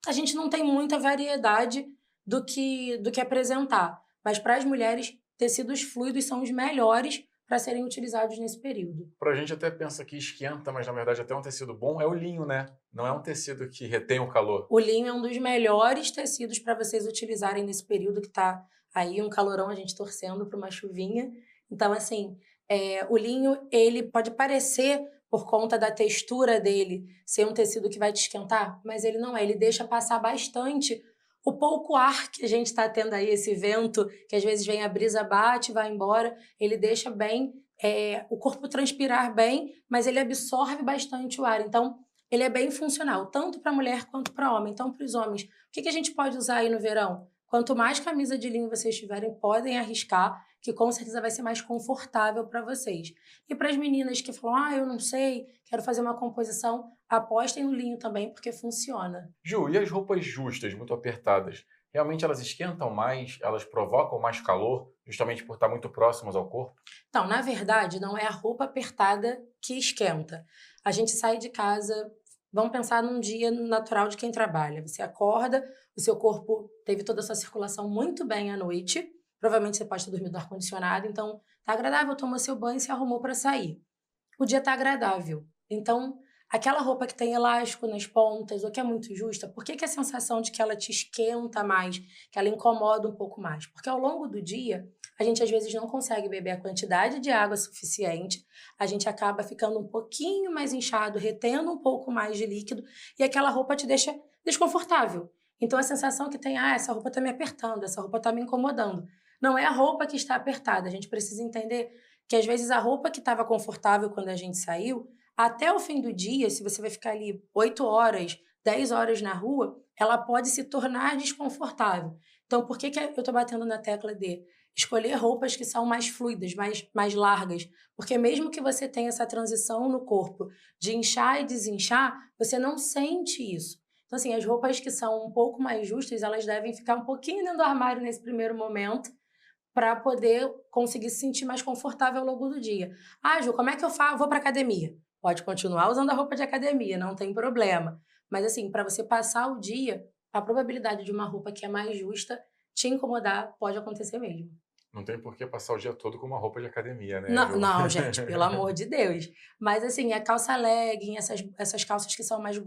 a gente não tem muita variedade do que apresentar. Mas para as mulheres, tecidos fluidos são os melhores para serem utilizados nesse período. Para a gente até pensa que esquenta, mas na verdade até um tecido bom é o linho, né? Não é um tecido que retém o calor. O linho é um dos melhores tecidos para vocês utilizarem nesse período que está aí um calorão, a gente torcendo para uma chuvinha. Então, assim, o linho, ele pode parecer, por conta da textura dele, ser um tecido que vai te esquentar, mas ele não é. Ele deixa passar bastante o pouco ar que a gente está tendo aí, esse vento, que às vezes vem a brisa, bate, vai embora, ele deixa bem, o corpo transpirar bem, mas ele absorve bastante o ar. Então, ele é bem funcional, tanto para mulher quanto para homem. Então, para os homens, o que a gente pode usar aí no verão? Quanto mais camisa de linho vocês tiverem, podem arriscar, que com certeza vai ser mais confortável para vocês. E para as meninas que falam, eu não sei, quero fazer uma composição, apostem no linho também, porque funciona. Ju, e as roupas justas, muito apertadas? Realmente elas esquentam mais, elas provocam mais calor, justamente por estar muito próximas ao corpo? Então, na verdade, não é a roupa apertada que esquenta. A gente sai de casa, vamos pensar num dia natural de quem trabalha. Você acorda, o seu corpo teve toda a sua circulação muito bem à noite, provavelmente você pode ter dormido no ar-condicionado, então tá agradável, tomou seu banho e se arrumou para sair. O dia tá agradável. Então, aquela roupa que tem elástico nas pontas, ou que é muito justa, por que a sensação de que ela te esquenta mais, que ela incomoda um pouco mais? Porque ao longo do dia, a gente às vezes não consegue beber a quantidade de água suficiente, a gente acaba ficando um pouquinho mais inchado, retendo um pouco mais de líquido, e aquela roupa te deixa desconfortável. Então, a sensação que tem, essa roupa tá me apertando, essa roupa tá me incomodando. Não é a roupa que está apertada, a gente precisa entender que às vezes a roupa que estava confortável quando a gente saiu, até o fim do dia, se você vai ficar ali 8 horas, 10 horas na rua, ela pode se tornar desconfortável. Então, por que eu estou batendo na tecla de escolher roupas que são mais fluidas, mais largas? Porque mesmo que você tenha essa transição no corpo de inchar e desinchar, você não sente isso. Então, assim, as roupas que são um pouco mais justas, elas devem ficar um pouquinho dentro do armário nesse primeiro momento, para poder conseguir se sentir mais confortável ao longo do dia. Ju, como é que eu vou para academia? Pode continuar usando a roupa de academia, não tem problema. Mas, assim, para você passar o dia, a probabilidade de uma roupa que é mais justa te incomodar pode acontecer mesmo. Não tem por que passar o dia todo com uma roupa de academia, né? Não, gente, pelo amor de Deus. Mas, assim, a calça legging, essas calças que são mais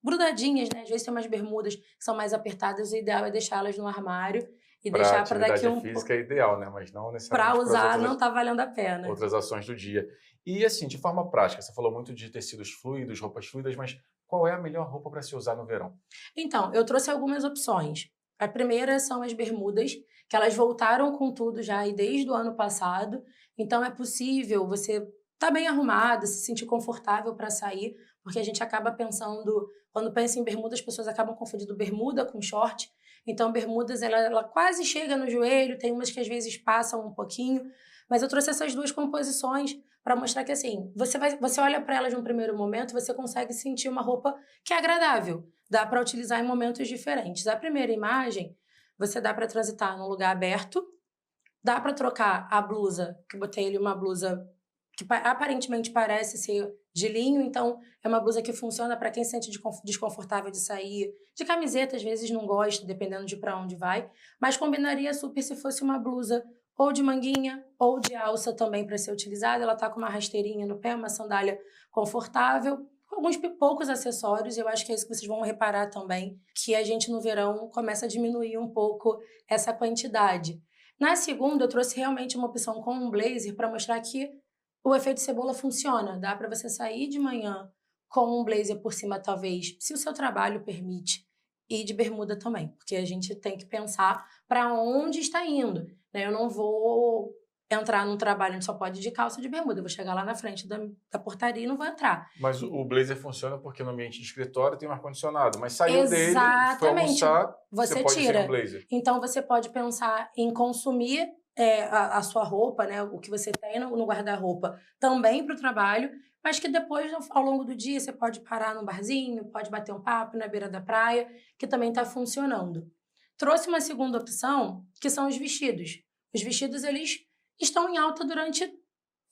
grudadinhas, né? Às vezes tem umas bermudas que são mais apertadas, o ideal é deixá-las no armário e deixar para daqui um pouco. Física é ideal, né? Mas não necessariamente para usar não tá valendo a pena. Outras ações do dia. E assim, de forma prática, você falou muito de tecidos fluidos, roupas fluidas, mas qual é a melhor roupa para se usar no verão? Então, eu trouxe algumas opções. A primeira são as bermudas, que elas voltaram com tudo já aí desde o ano passado. Então, é possível você estar bem arrumada, se sentir confortável para sair, porque a gente acaba pensando, quando pensa em bermuda, as pessoas acabam confundindo bermuda com short. Então, bermudas, ela quase chega no joelho, tem umas que às vezes passam um pouquinho, mas eu trouxe essas duas composições para mostrar que, assim, você olha para elas num primeiro momento, você consegue sentir uma roupa que é agradável, dá para utilizar em momentos diferentes. A primeira imagem, você dá para transitar num lugar aberto, dá para trocar a blusa, que eu botei ali uma blusa que aparentemente parece ser de linho, então é uma blusa que funciona para quem se sente desconfortável de sair. De camiseta, às vezes não gosta, dependendo de para onde vai, mas combinaria super se fosse uma blusa ou de manguinha ou de alça também para ser utilizada. Ela tá com uma rasteirinha no pé, uma sandália confortável, com alguns poucos acessórios. Eu acho que é isso que vocês vão reparar também, que a gente no verão começa a diminuir um pouco essa quantidade. Na segunda, eu trouxe realmente uma opção com um blazer para mostrar que o efeito cebola funciona. Dá para você sair de manhã com um blazer por cima, talvez, se o seu trabalho permite, e de bermuda também, porque a gente tem que pensar para onde está indo, né? Eu não vou entrar num trabalho onde só pode ir de calça de bermuda. Eu vou chegar lá na frente da portaria e não vou entrar. Mas o blazer funciona porque no ambiente de escritório tem um ar-condicionado, mas saiu dele, Exatamente. foi almoçar, Você pode tira. ser um blazer. Então, você pode pensar em consumir a sua roupa, né, o que você tem no guarda-roupa, também para o trabalho, mas que depois, ao longo do dia, você pode parar num barzinho, pode bater um papo na beira da praia, que também está funcionando. Trouxe uma segunda opção, que são os vestidos. Os vestidos, eles estão em alta durante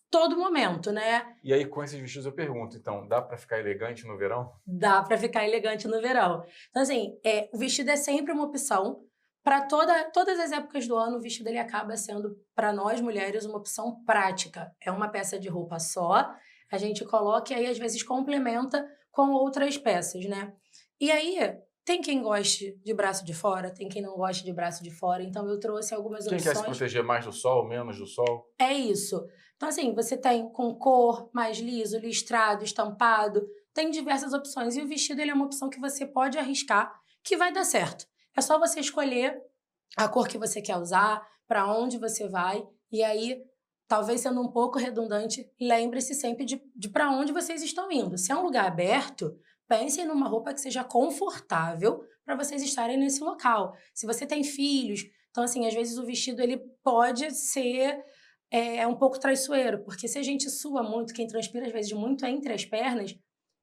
todo momento, né? E aí, com esses vestidos, eu pergunto, então, dá para ficar elegante no verão? Dá para ficar elegante no verão. Então, assim, o vestido é sempre uma opção. Para todas as épocas do ano, o vestido ele acaba sendo, para nós mulheres, uma opção prática. É uma peça de roupa só, a gente coloca e aí, às vezes, complementa com outras peças, né? E aí, tem quem goste de braço de fora, tem quem não goste de braço de fora. Então, eu trouxe algumas opções. Quem quer se proteger mais do sol, menos do sol? É isso. Então, assim, você tem com cor, mais liso, listrado, estampado. Tem diversas opções. E o vestido ele é uma opção que você pode arriscar, que vai dar certo. É só você escolher a cor que você quer usar, para onde você vai. E aí, talvez sendo um pouco redundante, lembre-se sempre de para onde vocês estão indo. Se é um lugar aberto, pensem numa roupa que seja confortável para vocês estarem nesse local. Se você tem filhos, então, assim, às vezes o vestido ele pode ser um pouco traiçoeiro, porque se a gente sua muito, quem transpira às vezes muito entre as pernas,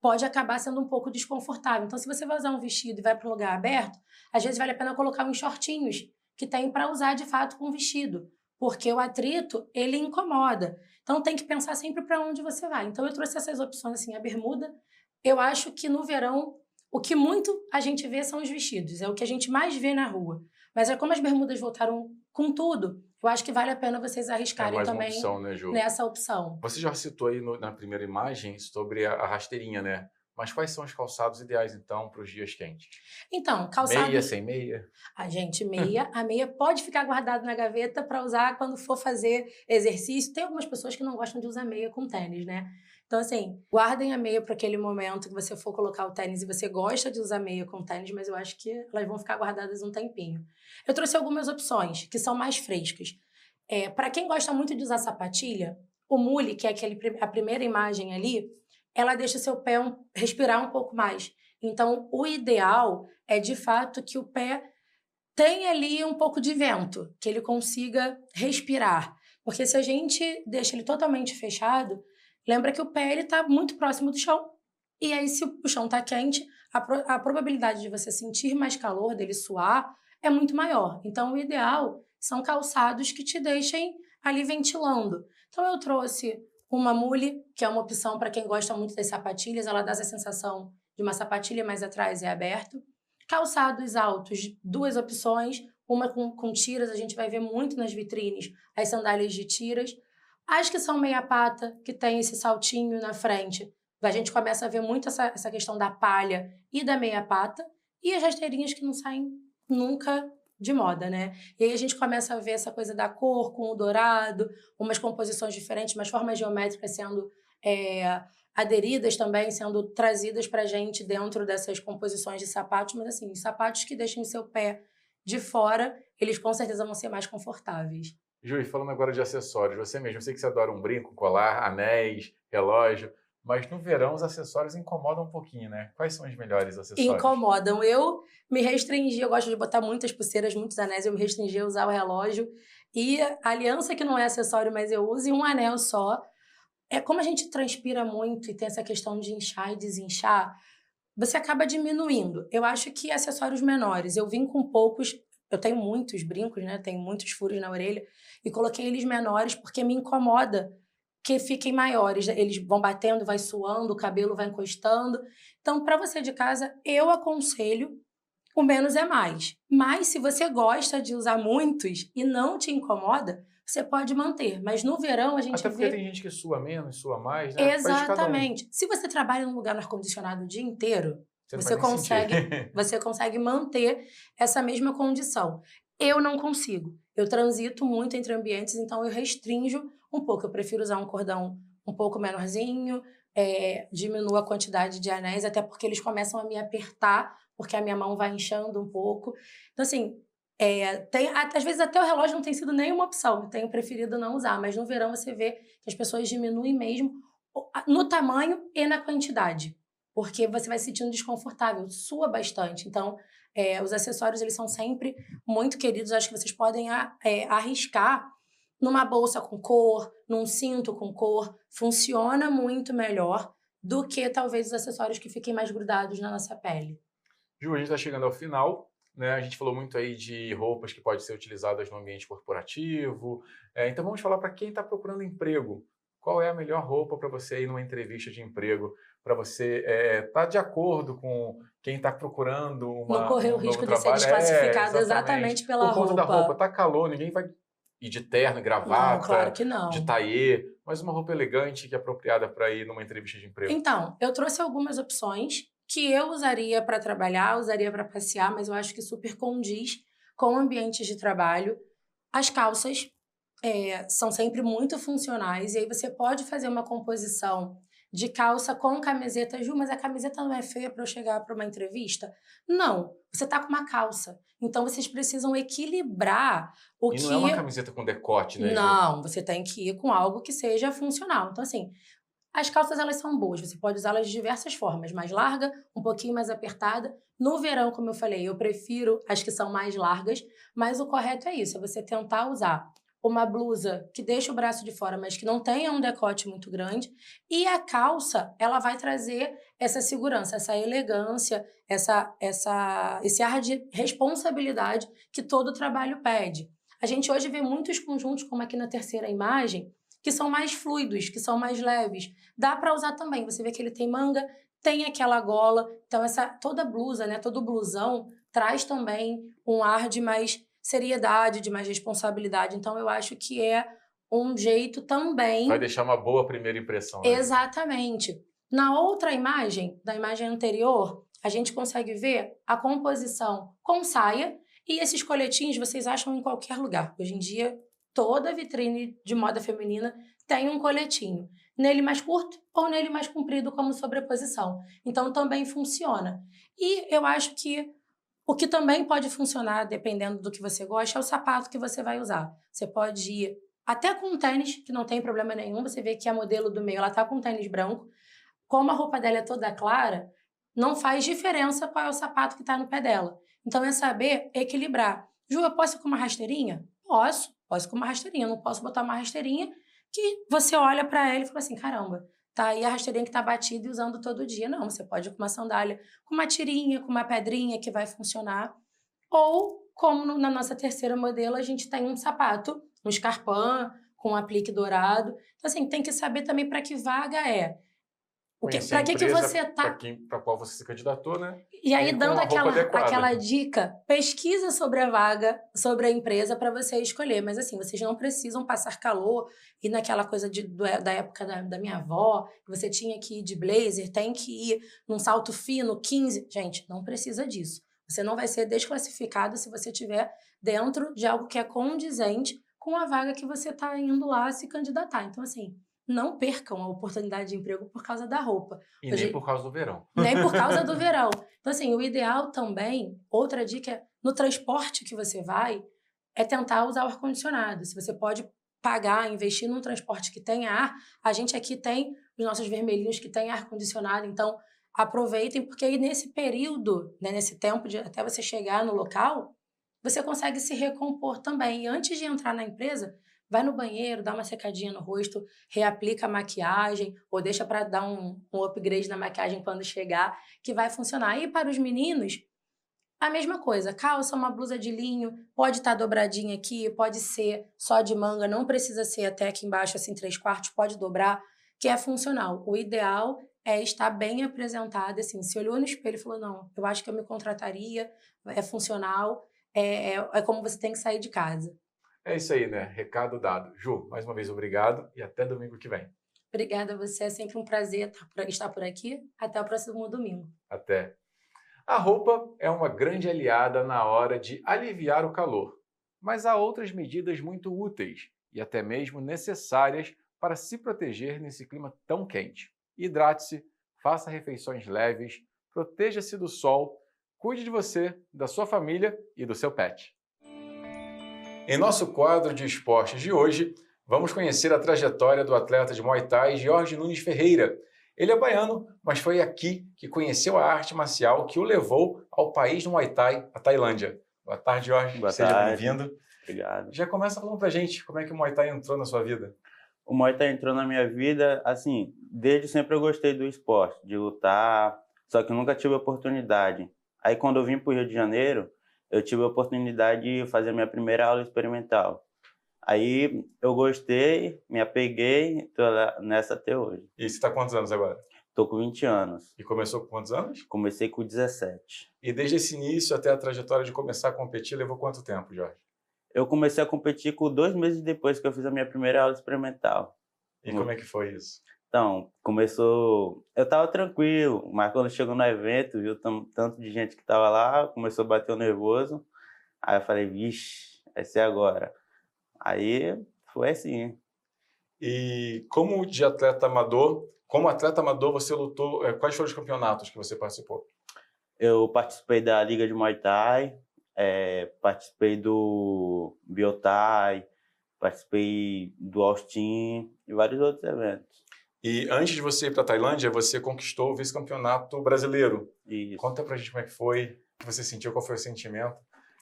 pode acabar sendo um pouco desconfortável. Então, se você vai usar um vestido e vai para um lugar aberto, às vezes vale a pena colocar uns shortinhos que tem para usar de fato com o vestido, porque o atrito, ele incomoda. Então, tem que pensar sempre para onde você vai. Então, eu trouxe essas opções, assim, a bermuda. Eu acho que no verão, o que muito a gente vê são os vestidos, é o que a gente mais vê na rua. Mas como as bermudas voltaram com tudo, eu acho que vale a pena vocês arriscarem mais também uma opção, né, Ju? nessa opção. Você já citou aí na primeira imagem sobre a rasteirinha, né? Mas quais são os calçados ideais, então, para os dias quentes? Então, calçado... Meia, sem meia? Gente, a meia pode ficar guardada na gaveta para usar quando for fazer exercício. Tem algumas pessoas que não gostam de usar meia com tênis, né? Então, assim, guardem a meia para aquele momento que você for colocar o tênis e você gosta de usar meia com tênis, mas eu acho que elas vão ficar guardadas um tempinho. Eu trouxe algumas opções que são mais frescas. Para quem gosta muito de usar sapatilha, o mule, que é a primeira imagem ali, ela deixa o seu pé respirar um pouco mais. Então, o ideal é, de fato, que o pé tenha ali um pouco de vento, que ele consiga respirar. Porque se a gente deixa ele totalmente fechado, lembra que o pé está muito próximo do chão. E aí, se o chão está quente, a probabilidade de você sentir mais calor, dele suar, é muito maior. Então, o ideal são calçados que te deixem ali ventilando. Então, eu trouxe uma mule, que é uma opção para quem gosta muito das sapatilhas. Ela dá essa sensação de uma sapatilha, mas atrás é aberto. Calçados altos, duas opções. Uma com tiras, a gente vai ver muito nas vitrines, as sandálias de tiras. As que são meia pata, que tem esse saltinho na frente, a gente começa a ver muito essa questão da palha e da meia pata. E as rasteirinhas que não saem nunca de moda, né? E aí a gente começa a ver essa coisa da cor com o dourado, umas composições diferentes, umas formas geométricas sendo aderidas também, sendo trazidas pra gente dentro dessas composições de sapatos, mas assim, os sapatos que deixem o seu pé de fora, eles com certeza vão ser mais confortáveis. Ju, falando agora de acessórios, você mesmo, eu sei que você adora um brinco, colar, anéis, relógio, mas no verão os acessórios incomodam um pouquinho, né? Quais são os melhores acessórios? Incomodam. Eu me restringi, eu gosto de botar muitas pulseiras, muitos anéis, eu me restringi a usar o relógio e a aliança que não é acessório, mas eu uso, e um anel só. Como a gente transpira muito e tem essa questão de inchar e desinchar, você acaba diminuindo. Eu acho que acessórios menores, eu vim com poucos, eu tenho muitos brincos, né? Tenho muitos furos na orelha, e coloquei eles menores porque me incomoda que fiquem maiores. Eles vão batendo, vai suando, o cabelo vai encostando. Então, para você de casa, eu aconselho o menos é mais. Mas se você gosta de usar muitos e não te incomoda, você pode manter. Mas no verão a gente Até porque vê... tem gente que sua menos, sua mais, né? Faz de cada um. Exatamente. Se você trabalha num lugar no ar-condicionado o dia inteiro, Você não vai nem sentir. você consegue manter essa mesma condição. Eu não consigo. Eu transito muito entre ambientes, então eu restringo um pouco. Eu prefiro usar um cordão um pouco menorzinho, diminuo a quantidade de anéis, até porque eles começam a me apertar, porque a minha mão vai inchando um pouco. Então, assim, às vezes até o relógio não tem sido nenhuma opção. Eu tenho preferido não usar, mas no verão você vê que as pessoas diminuem mesmo no tamanho e na quantidade, porque você vai se sentindo desconfortável, sua bastante. Então, os acessórios, eles são sempre muito queridos. Acho que vocês podem arriscar numa bolsa com cor, num cinto com cor. Funciona muito melhor do que, talvez, os acessórios que fiquem mais grudados na nossa pele. Ju, a gente está chegando ao final, né? A gente falou muito aí de roupas que podem ser utilizadas no ambiente corporativo. Então, vamos falar para quem está procurando emprego. Qual é a melhor roupa para você ir numa entrevista de emprego? Para você estar de acordo com quem está procurando não correr o risco de ser trabalho. desclassificado exatamente pela roupa. Por conta da roupa, tá calor, ninguém vai ir de terno, gravata, não, claro que não. de taillé, mas uma roupa elegante que é apropriada para ir numa entrevista de emprego. Então, eu trouxe algumas opções que eu usaria para trabalhar, usaria para passear, mas eu acho que super condiz com ambientes de trabalho. As calças são sempre muito funcionais, e aí você pode fazer uma composição de calça com camiseta. Ju, mas a camiseta não é feia para eu chegar para uma entrevista? Não, você tá com uma calça. Então, vocês precisam equilibrar o que... E não é uma camiseta com decote, né, Ju? Não, você tem que ir com algo que seja funcional. Então, assim, as calças, elas são boas. Você pode usá-las de diversas formas. Mais larga, um pouquinho mais apertada. No verão, como eu falei, eu prefiro as que são mais largas, mas o correto é isso, é você tentar usar uma blusa que deixa o braço de fora, mas que não tenha um decote muito grande. E a calça, ela vai trazer essa segurança, essa elegância, esse ar de responsabilidade que todo trabalho pede. A gente hoje vê muitos conjuntos, como aqui na terceira imagem, que são mais fluidos, que são mais leves. Dá para usar também. Você vê que ele tem manga, tem aquela gola. Então, toda blusa, né, todo blusão, traz também um ar de mais seriedade, de mais responsabilidade. Então, eu acho que é um jeito também... Vai deixar uma boa primeira impressão, né? Exatamente. Na outra imagem, da imagem anterior, a gente consegue ver a composição com saia, e esses coletinhos vocês acham em qualquer lugar. Hoje em dia, toda vitrine de moda feminina tem um coletinho. Nele mais curto ou nele mais comprido como sobreposição. Então, também funciona. E eu acho que o que também pode funcionar, dependendo do que você gosta, é o sapato que você vai usar. Você pode ir até com um tênis, que não tem problema nenhum. Você vê que a modelo do meio, ela tá com um tênis branco. Como a roupa dela é toda clara, não faz diferença qual é o sapato que tá no pé dela. Então, é saber equilibrar. Ju, eu posso ir com uma rasteirinha? Posso ir com uma rasteirinha. Eu não posso botar uma rasteirinha que você olha para ela e fala assim, caramba, tá aí a rasteirinha que tá batida e usando todo dia. Não, você pode ir com uma sandália, com uma tirinha, com uma pedrinha que vai funcionar. Ou, como na nossa terceira modelo, a gente tem um sapato, um escarpão, com um aplique dourado. Então, assim, tem que saber também para que vaga é. Para que você tá... Para qual você se candidatou, né? E aí, dando aquela dica, pesquisa sobre a vaga, sobre a empresa, para você escolher. Mas, assim, vocês não precisam passar calor, e naquela coisa da época da minha avó, que você tinha que ir de blazer, tem que ir num salto fino, 15. Gente, não precisa disso. Você não vai ser desclassificado se você estiver dentro de algo que é condizente com a vaga que você está indo lá se candidatar. Então, assim, não percam a oportunidade de emprego por causa da roupa. E nem por causa do verão. Nem por causa do verão. Então, assim, o ideal também, outra dica é, no transporte que você vai, é tentar usar o ar-condicionado. Se você pode pagar, investir num transporte que tenha ar, a gente aqui tem os nossos vermelhinhos que tem ar-condicionado, então aproveitem, porque aí nesse período, né, nesse tempo de até você chegar no local, você consegue se recompor também. E antes de entrar na empresa, vai no banheiro, dá uma secadinha no rosto, reaplica a maquiagem, ou deixa para dar um upgrade na maquiagem quando chegar, que vai funcionar. E para os meninos, A mesma coisa, calça, uma blusa de linho, pode estar dobradinha aqui, pode ser só de manga, não precisa ser até aqui embaixo, assim, 3/4, pode dobrar, que é funcional. O ideal é estar bem apresentada, assim, se olhou no espelho e falou, não, eu acho que eu me contrataria, é funcional, é como você tem que sair de casa. É isso aí, né? Recado dado. Ju, mais uma vez obrigado e até domingo que vem. Obrigada a você, é sempre um prazer estar por aqui. Até o próximo domingo. Até. A roupa é uma grande aliada na hora de aliviar o calor, mas há outras medidas muito úteis e até mesmo necessárias para se proteger nesse clima tão quente. Hidrate-se, faça refeições leves, proteja-se do sol, cuide de você, da sua família e do seu pet. Em nosso quadro de esportes de hoje, vamos conhecer a trajetória do atleta de Muay Thai Jorge Nunes Ferreira. Ele é baiano, mas foi aqui que conheceu a arte marcial que o levou ao país do Muay Thai, a Tailândia. Boa tarde, Jorge. Boa Seja tarde. bem-vindo. Obrigado. Já começa falando pra gente como é que o Muay Thai entrou na sua vida. O Muay Thai entrou na minha vida, assim, desde sempre eu gostei do esporte, de lutar, só que eu nunca tive oportunidade. Aí quando eu vim para o Rio de Janeiro, eu tive a oportunidade de fazer a minha primeira aula experimental. Aí eu gostei, me apeguei, tô nessa até hoje. E você está com quantos anos agora? Tô com 20 anos. E começou com quantos anos? Comecei com 17. E desde esse início até a trajetória de começar a competir, levou quanto tempo, Jorge? Eu comecei a competir com 2 meses depois que eu fiz a minha primeira aula experimental. E como é que foi isso? Então, começou... Eu tava tranquilo, mas quando chegou no evento, viu tanto de gente que tava lá, começou a bater o nervoso. Aí eu falei, vixe, vai ser agora. Aí foi assim. E como atleta amador você lutou, quais foram os campeonatos que você participou? Eu participei da Liga de Muay Thai, participei do Biothai, participei do Austin e vários outros eventos. E antes de você ir para a Tailândia, você conquistou o vice-campeonato brasileiro. Isso. Conta pra gente como é que foi, o que você sentiu, qual foi o sentimento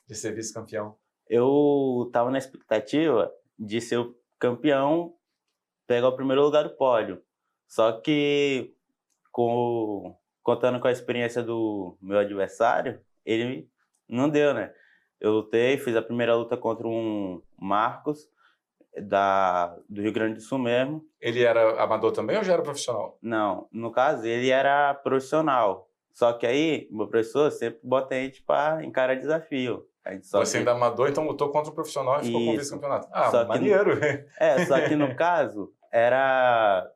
de ser vice-campeão? Eu estava na expectativa de ser o campeão, pegar o primeiro lugar do pódio. Só que, contando com a experiência do meu adversário, ele não deu, né? Eu lutei, fiz a primeira luta contra um Marcos, do Rio Grande do Sul mesmo. Ele era amador também ou já era profissional? Não, no caso, ele era profissional. Só que aí, meu professor sempre bota a gente para encarar desafio. Você ainda é amador, então lutou contra um profissional e ficou com o vice-campeonato. Ah, só maneiro. Só que no caso, era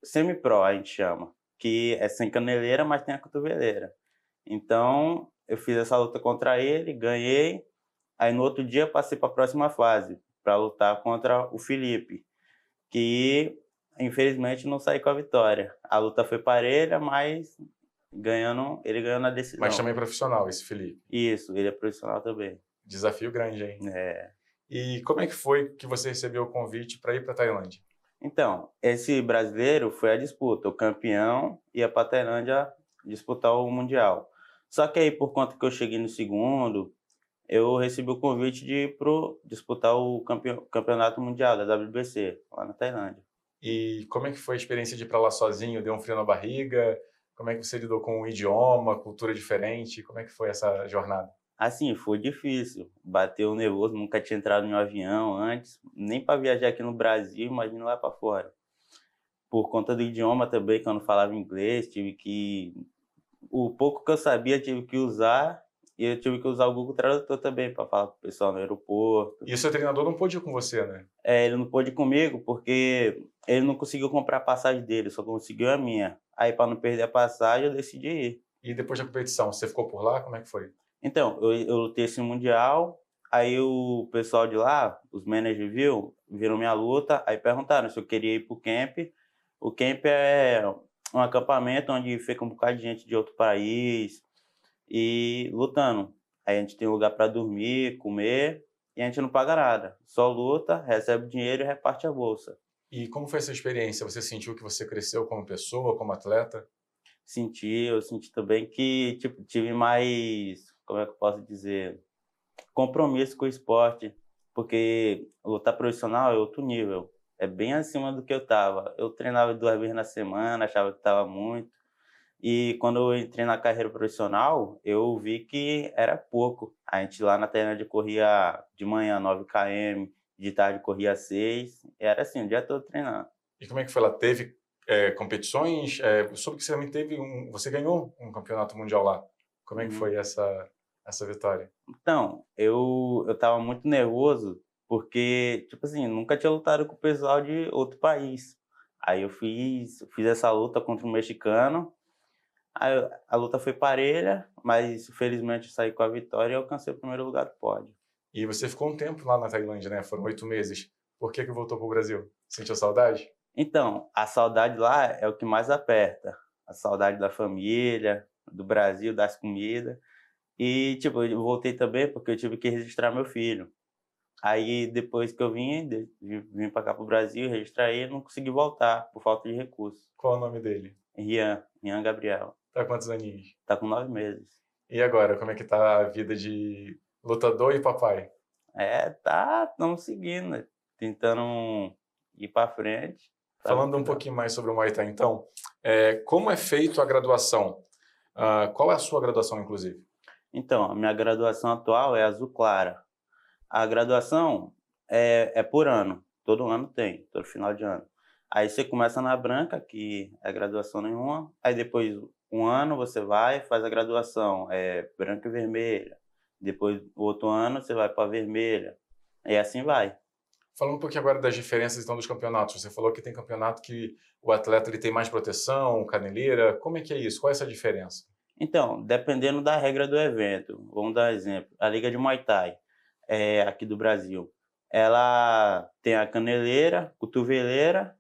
semi-pro, a gente chama. Que é sem caneleira, mas tem a cotoveleira. Então, eu fiz essa luta contra ele, ganhei. Aí no outro dia passei para a próxima fase, para lutar contra o Felipe, que infelizmente não saí com a vitória. A luta foi parelha, mas ele ganhou na decisão. Mas também profissional, esse Felipe. Isso, ele é profissional também. Desafio grande, hein? É. E como é que foi que você recebeu o convite para ir para a Tailândia? Então, esse brasileiro foi a disputa. O campeão ia para a Tailândia disputar o Mundial. Só que aí, por conta que eu cheguei no segundo, eu recebi o convite de ir disputar o campeonato mundial da WBC, lá na Tailândia. E como é que foi a experiência de ir para lá sozinho? Deu um frio na barriga? Como é que você lidou com o idioma, cultura diferente? Como é que foi essa jornada? Assim, foi difícil. Bateu nervoso, nunca tinha entrado em um avião antes, nem para viajar aqui no Brasil, imagina lá para fora. Por conta do idioma também, que eu não falava inglês, o pouco que eu sabia tive que usar, e eu tive que usar o Google Tradutor também para falar com o pessoal no aeroporto. E o seu treinador não pôde ir com você, né? Ele não pôde ir comigo porque ele não conseguiu comprar a passagem dele, só conseguiu a minha. Aí, para não perder a passagem, eu decidi ir. E depois da competição, você ficou por lá? Como é que foi? Então, eu lutei esse Mundial, aí o pessoal de lá, os managers viram minha luta, aí perguntaram se eu queria ir pro camp. O camp é um acampamento onde fica um bocado de gente de outro país e lutando. Aí a gente tem lugar para dormir, comer e a gente não paga nada. Só luta, recebe dinheiro e reparte a bolsa. E como foi essa experiência? Você sentiu que você cresceu como pessoa, como atleta? Eu senti também que tive mais, como é que eu posso dizer, compromisso com o esporte, porque lutar profissional é outro nível, é bem acima do que eu estava. Eu treinava 2 vezes na semana, achava que estava muito, E quando eu entrei na carreira profissional, eu vi que era pouco. A gente lá na Tailândia corria de manhã 9 km, de tarde corria 6, e era assim, o dia todo treinando. E como é que foi lá? Teve competições? Eu soube que você também teve você ganhou um campeonato mundial lá. Como é que foi essa vitória? Então, eu tava muito nervoso, porque, tipo assim, nunca tinha lutado com o pessoal de outro país. Aí eu fiz essa luta contra um mexicano. Aí a luta foi parelha, mas felizmente eu saí com a vitória e alcancei o primeiro lugar do pódio. E você ficou um tempo lá na Tailândia, né? Foram 8 meses. Por que voltou para o Brasil? Sentiu saudade? Então, a saudade lá é o que mais aperta. A saudade da família, do Brasil, das comidas. E, tipo, eu voltei também porque eu tive que registrar meu filho. Aí, depois que eu vim para cá pro Brasil, registrar ele, não consegui voltar, por falta de recursos. Qual é o nome dele? Rian Gabriel. Tá com quantos aninhos? Tá com 9 meses. E agora, como é que tá a vida de lutador e papai? Estamos seguindo, né? Tentando ir para frente. Falando um pouquinho mais sobre o Muay Thai, então, como é feito a graduação? Qual é a sua graduação, inclusive? Então, a minha graduação atual é azul clara. A graduação é por ano. Todo ano tem, todo final de ano. Aí você começa na branca, que é graduação nenhuma. Aí depois, um ano, você vai faz a graduação, branca e vermelha. Depois, o outro ano, você vai para vermelha. E assim vai. Falando um pouquinho agora das diferenças então, dos campeonatos. Você falou que tem campeonato que o atleta ele tem mais proteção, caneleira. Como é que é isso? Qual é essa diferença? Então, dependendo da regra do evento. Vamos dar um exemplo. A Liga de Muay Thai, aqui do Brasil, ela tem a caneleira, cotoveleira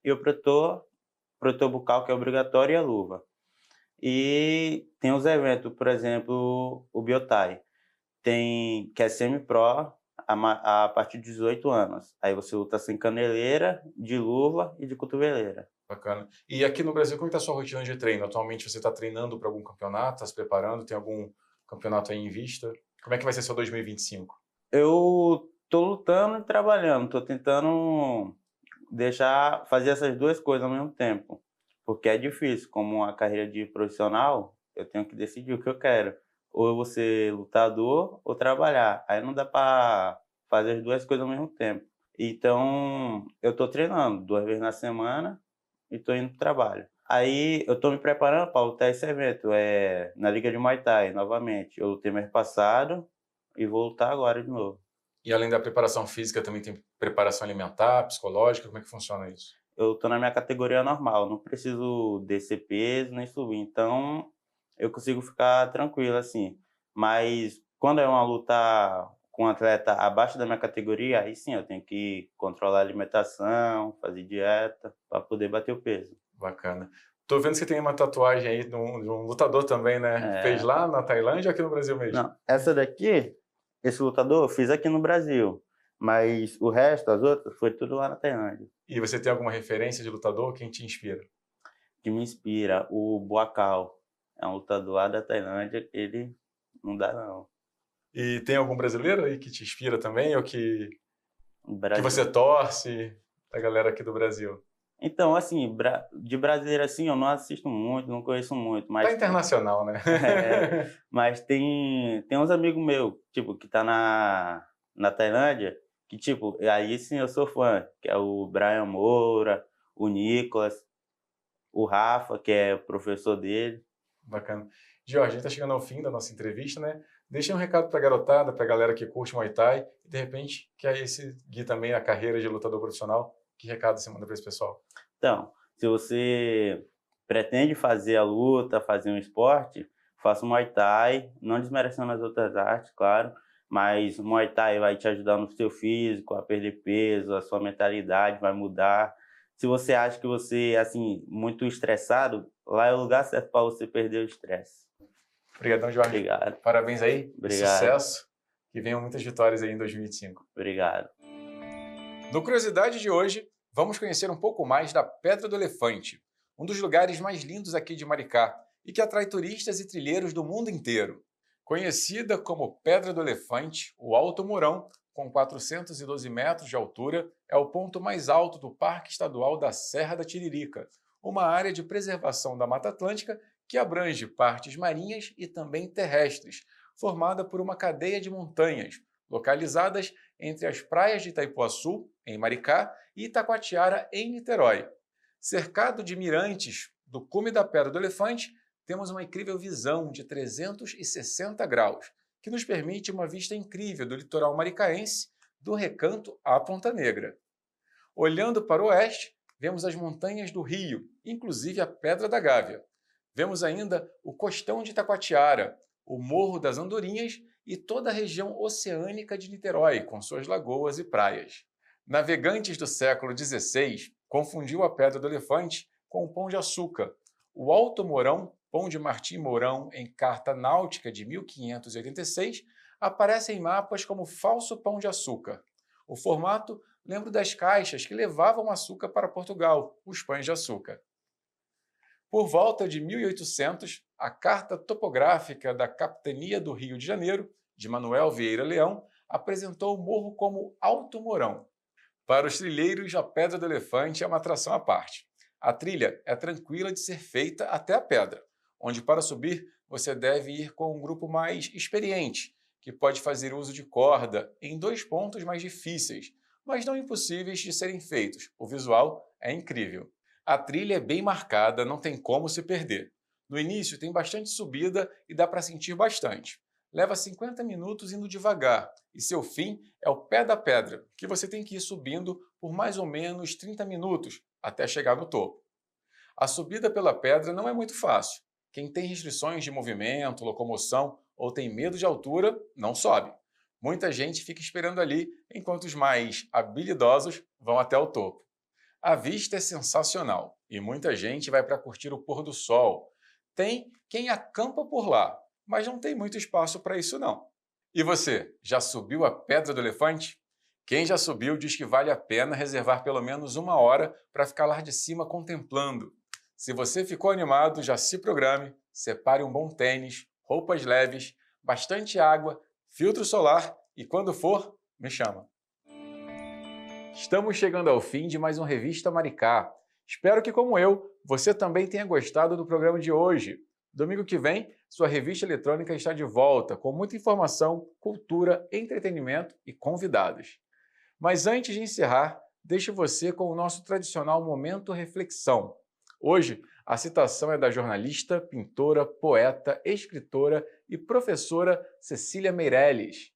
e o protetor bucal, que é obrigatório, e a luva. E tem os eventos, por exemplo, o Biotai, que é semi-pro a partir de 18 anos. Aí você luta sem caneleira, de luva e de cotoveleira. Bacana. E aqui no Brasil, como está a sua rotina de treino? Atualmente você está treinando para algum campeonato? Está se preparando? Tem algum campeonato aí em vista? Como é que vai ser seu 2025? Eu tô lutando e trabalhando. Tô tentando fazer essas duas coisas ao mesmo tempo. Porque é difícil. Como uma carreira de profissional, eu tenho que decidir o que eu quero. Ou eu vou ser lutador ou trabalhar. Aí não dá para fazer as duas coisas ao mesmo tempo. Então, eu tô treinando 2 vezes na semana e tô indo pro trabalho. Aí, eu tô me preparando para lutar esse evento, na Liga de Muay Thai, novamente. Eu lutei mês passado e vou lutar agora de novo. E além da preparação física, também tem preparação alimentar, psicológica? Como é que funciona isso? Eu tô na minha categoria normal, não preciso descer peso nem subir. Então, eu consigo ficar tranquilo, assim. Mas quando é uma luta com um atleta abaixo da minha categoria, aí sim eu tenho que controlar a alimentação, fazer dieta, para poder bater o peso. Bacana. Tô vendo que você tem uma tatuagem aí de um lutador também, né? Fez lá na Tailândia ou aqui no Brasil mesmo? Não, essa daqui, esse lutador, eu fiz aqui no Brasil. Mas o resto, as outras, foi tudo lá na Tailândia. E você tem alguma referência de lutador? Quem te inspira? Que me inspira, o Buakaw. É um lutador lá da Tailândia, ele não dá não. E tem algum brasileiro aí que te inspira também? Ou que você torce, da galera aqui do Brasil? Então, assim, de brasileiro assim, eu não assisto muito, não conheço muito. Mas tá internacional, né? Mas tem uns amigos meus, tipo, que tá na Tailândia, que, tipo, aí sim eu sou fã, que é o Brian Moura, o Nicolas, o Rafa, que é o professor dele. Bacana. Jorge, a gente está chegando ao fim da nossa entrevista, né? Deixa um recado para a garotada, para a galera que curte Muay Thai e, de repente, quer seguir também a carreira de lutador profissional. Que recado você manda para esse pessoal? Então, se você pretende fazer a luta, fazer um esporte, faça o Muay Thai, não desmerecendo as outras artes, claro, mas o Muay Thai vai te ajudar no seu físico, a perder peso, a sua mentalidade vai mudar. Se você acha que você é assim, muito estressado, lá é o lugar certo para você perder o estresse. Obrigadão, Jorge. Obrigado. Parabéns aí. Obrigado. Sucesso. Que venham muitas vitórias aí em 2025. Obrigado. No Curiosidade de hoje, vamos conhecer um pouco mais da Pedra do Elefante, um dos lugares mais lindos aqui de Maricá e que atrai turistas e trilheiros do mundo inteiro. Conhecida como Pedra do Elefante, o Alto Mourão, com 412 metros de altura, é o ponto mais alto do Parque Estadual da Serra da Tiririca, uma área de preservação da Mata Atlântica que abrange partes marinhas e também terrestres, formada por uma cadeia de montanhas, localizadas entre as praias de Itaipuaçu, em Maricá, e Itacoatiara, em Niterói. Cercado de mirantes do cume da Pedra do Elefante, temos uma incrível visão de 360 graus, que nos permite uma vista incrível do litoral maricaense, do Recanto à Ponta Negra. Olhando para o oeste, vemos as montanhas do Rio, inclusive a Pedra da Gávea. Vemos ainda o Costão de Itacoatiara, o Morro das Andorinhas e toda a região oceânica de Niterói, com suas lagoas e praias. Navegantes do século XVI confundiu a Pedra do Elefante com o Pão de Açúcar. O Alto Mourão, Pão de Martim Mourão, em Carta Náutica de 1586, aparece em mapas como falso Pão de Açúcar. O formato lembra das caixas que levavam açúcar para Portugal, os pães de açúcar. Por volta de 1800, a Carta Topográfica da Capitania do Rio de Janeiro, de Manuel Vieira Leão, apresentou o morro como Alto Mourão. Para os trilheiros, a Pedra do Elefante é uma atração à parte. A trilha é tranquila de ser feita até a pedra, onde para subir você deve ir com um grupo mais experiente, que pode fazer uso de corda em 2 pontos mais difíceis, mas não impossíveis de serem feitos. O visual é incrível. A trilha é bem marcada, não tem como se perder. No início tem bastante subida e dá para sentir bastante. Leva 50 minutos indo devagar e seu fim é o pé da pedra, que você tem que ir subindo por mais ou menos 30 minutos até chegar no topo. A subida pela pedra não é muito fácil. Quem tem restrições de movimento, locomoção ou tem medo de altura, não sobe. Muita gente fica esperando ali, enquanto os mais habilidosos vão até o topo. A vista é sensacional e muita gente vai para curtir o pôr do sol. Tem quem acampa por lá, mas não tem muito espaço para isso não. E você, já subiu a Pedra do Elefante? Quem já subiu diz que vale a pena reservar pelo menos 1 hora para ficar lá de cima contemplando. Se você ficou animado, já se programe, separe um bom tênis, roupas leves, bastante água, filtro solar e quando for, me chama. Estamos chegando ao fim de mais um Revista Maricá. Espero que, como eu, você também tenha gostado do programa de hoje. Domingo que vem, sua revista eletrônica está de volta, com muita informação, cultura, entretenimento e convidados. Mas antes de encerrar, deixo você com o nosso tradicional Momento Reflexão. Hoje, a citação é da jornalista, pintora, poeta, escritora e professora Cecília Meirelles.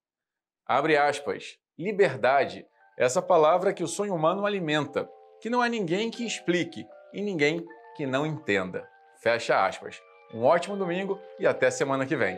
Abre aspas. Liberdade, essa palavra que o sonho humano alimenta, que não há ninguém que explique e ninguém que não entenda. Fecha aspas. Um ótimo domingo e até semana que vem.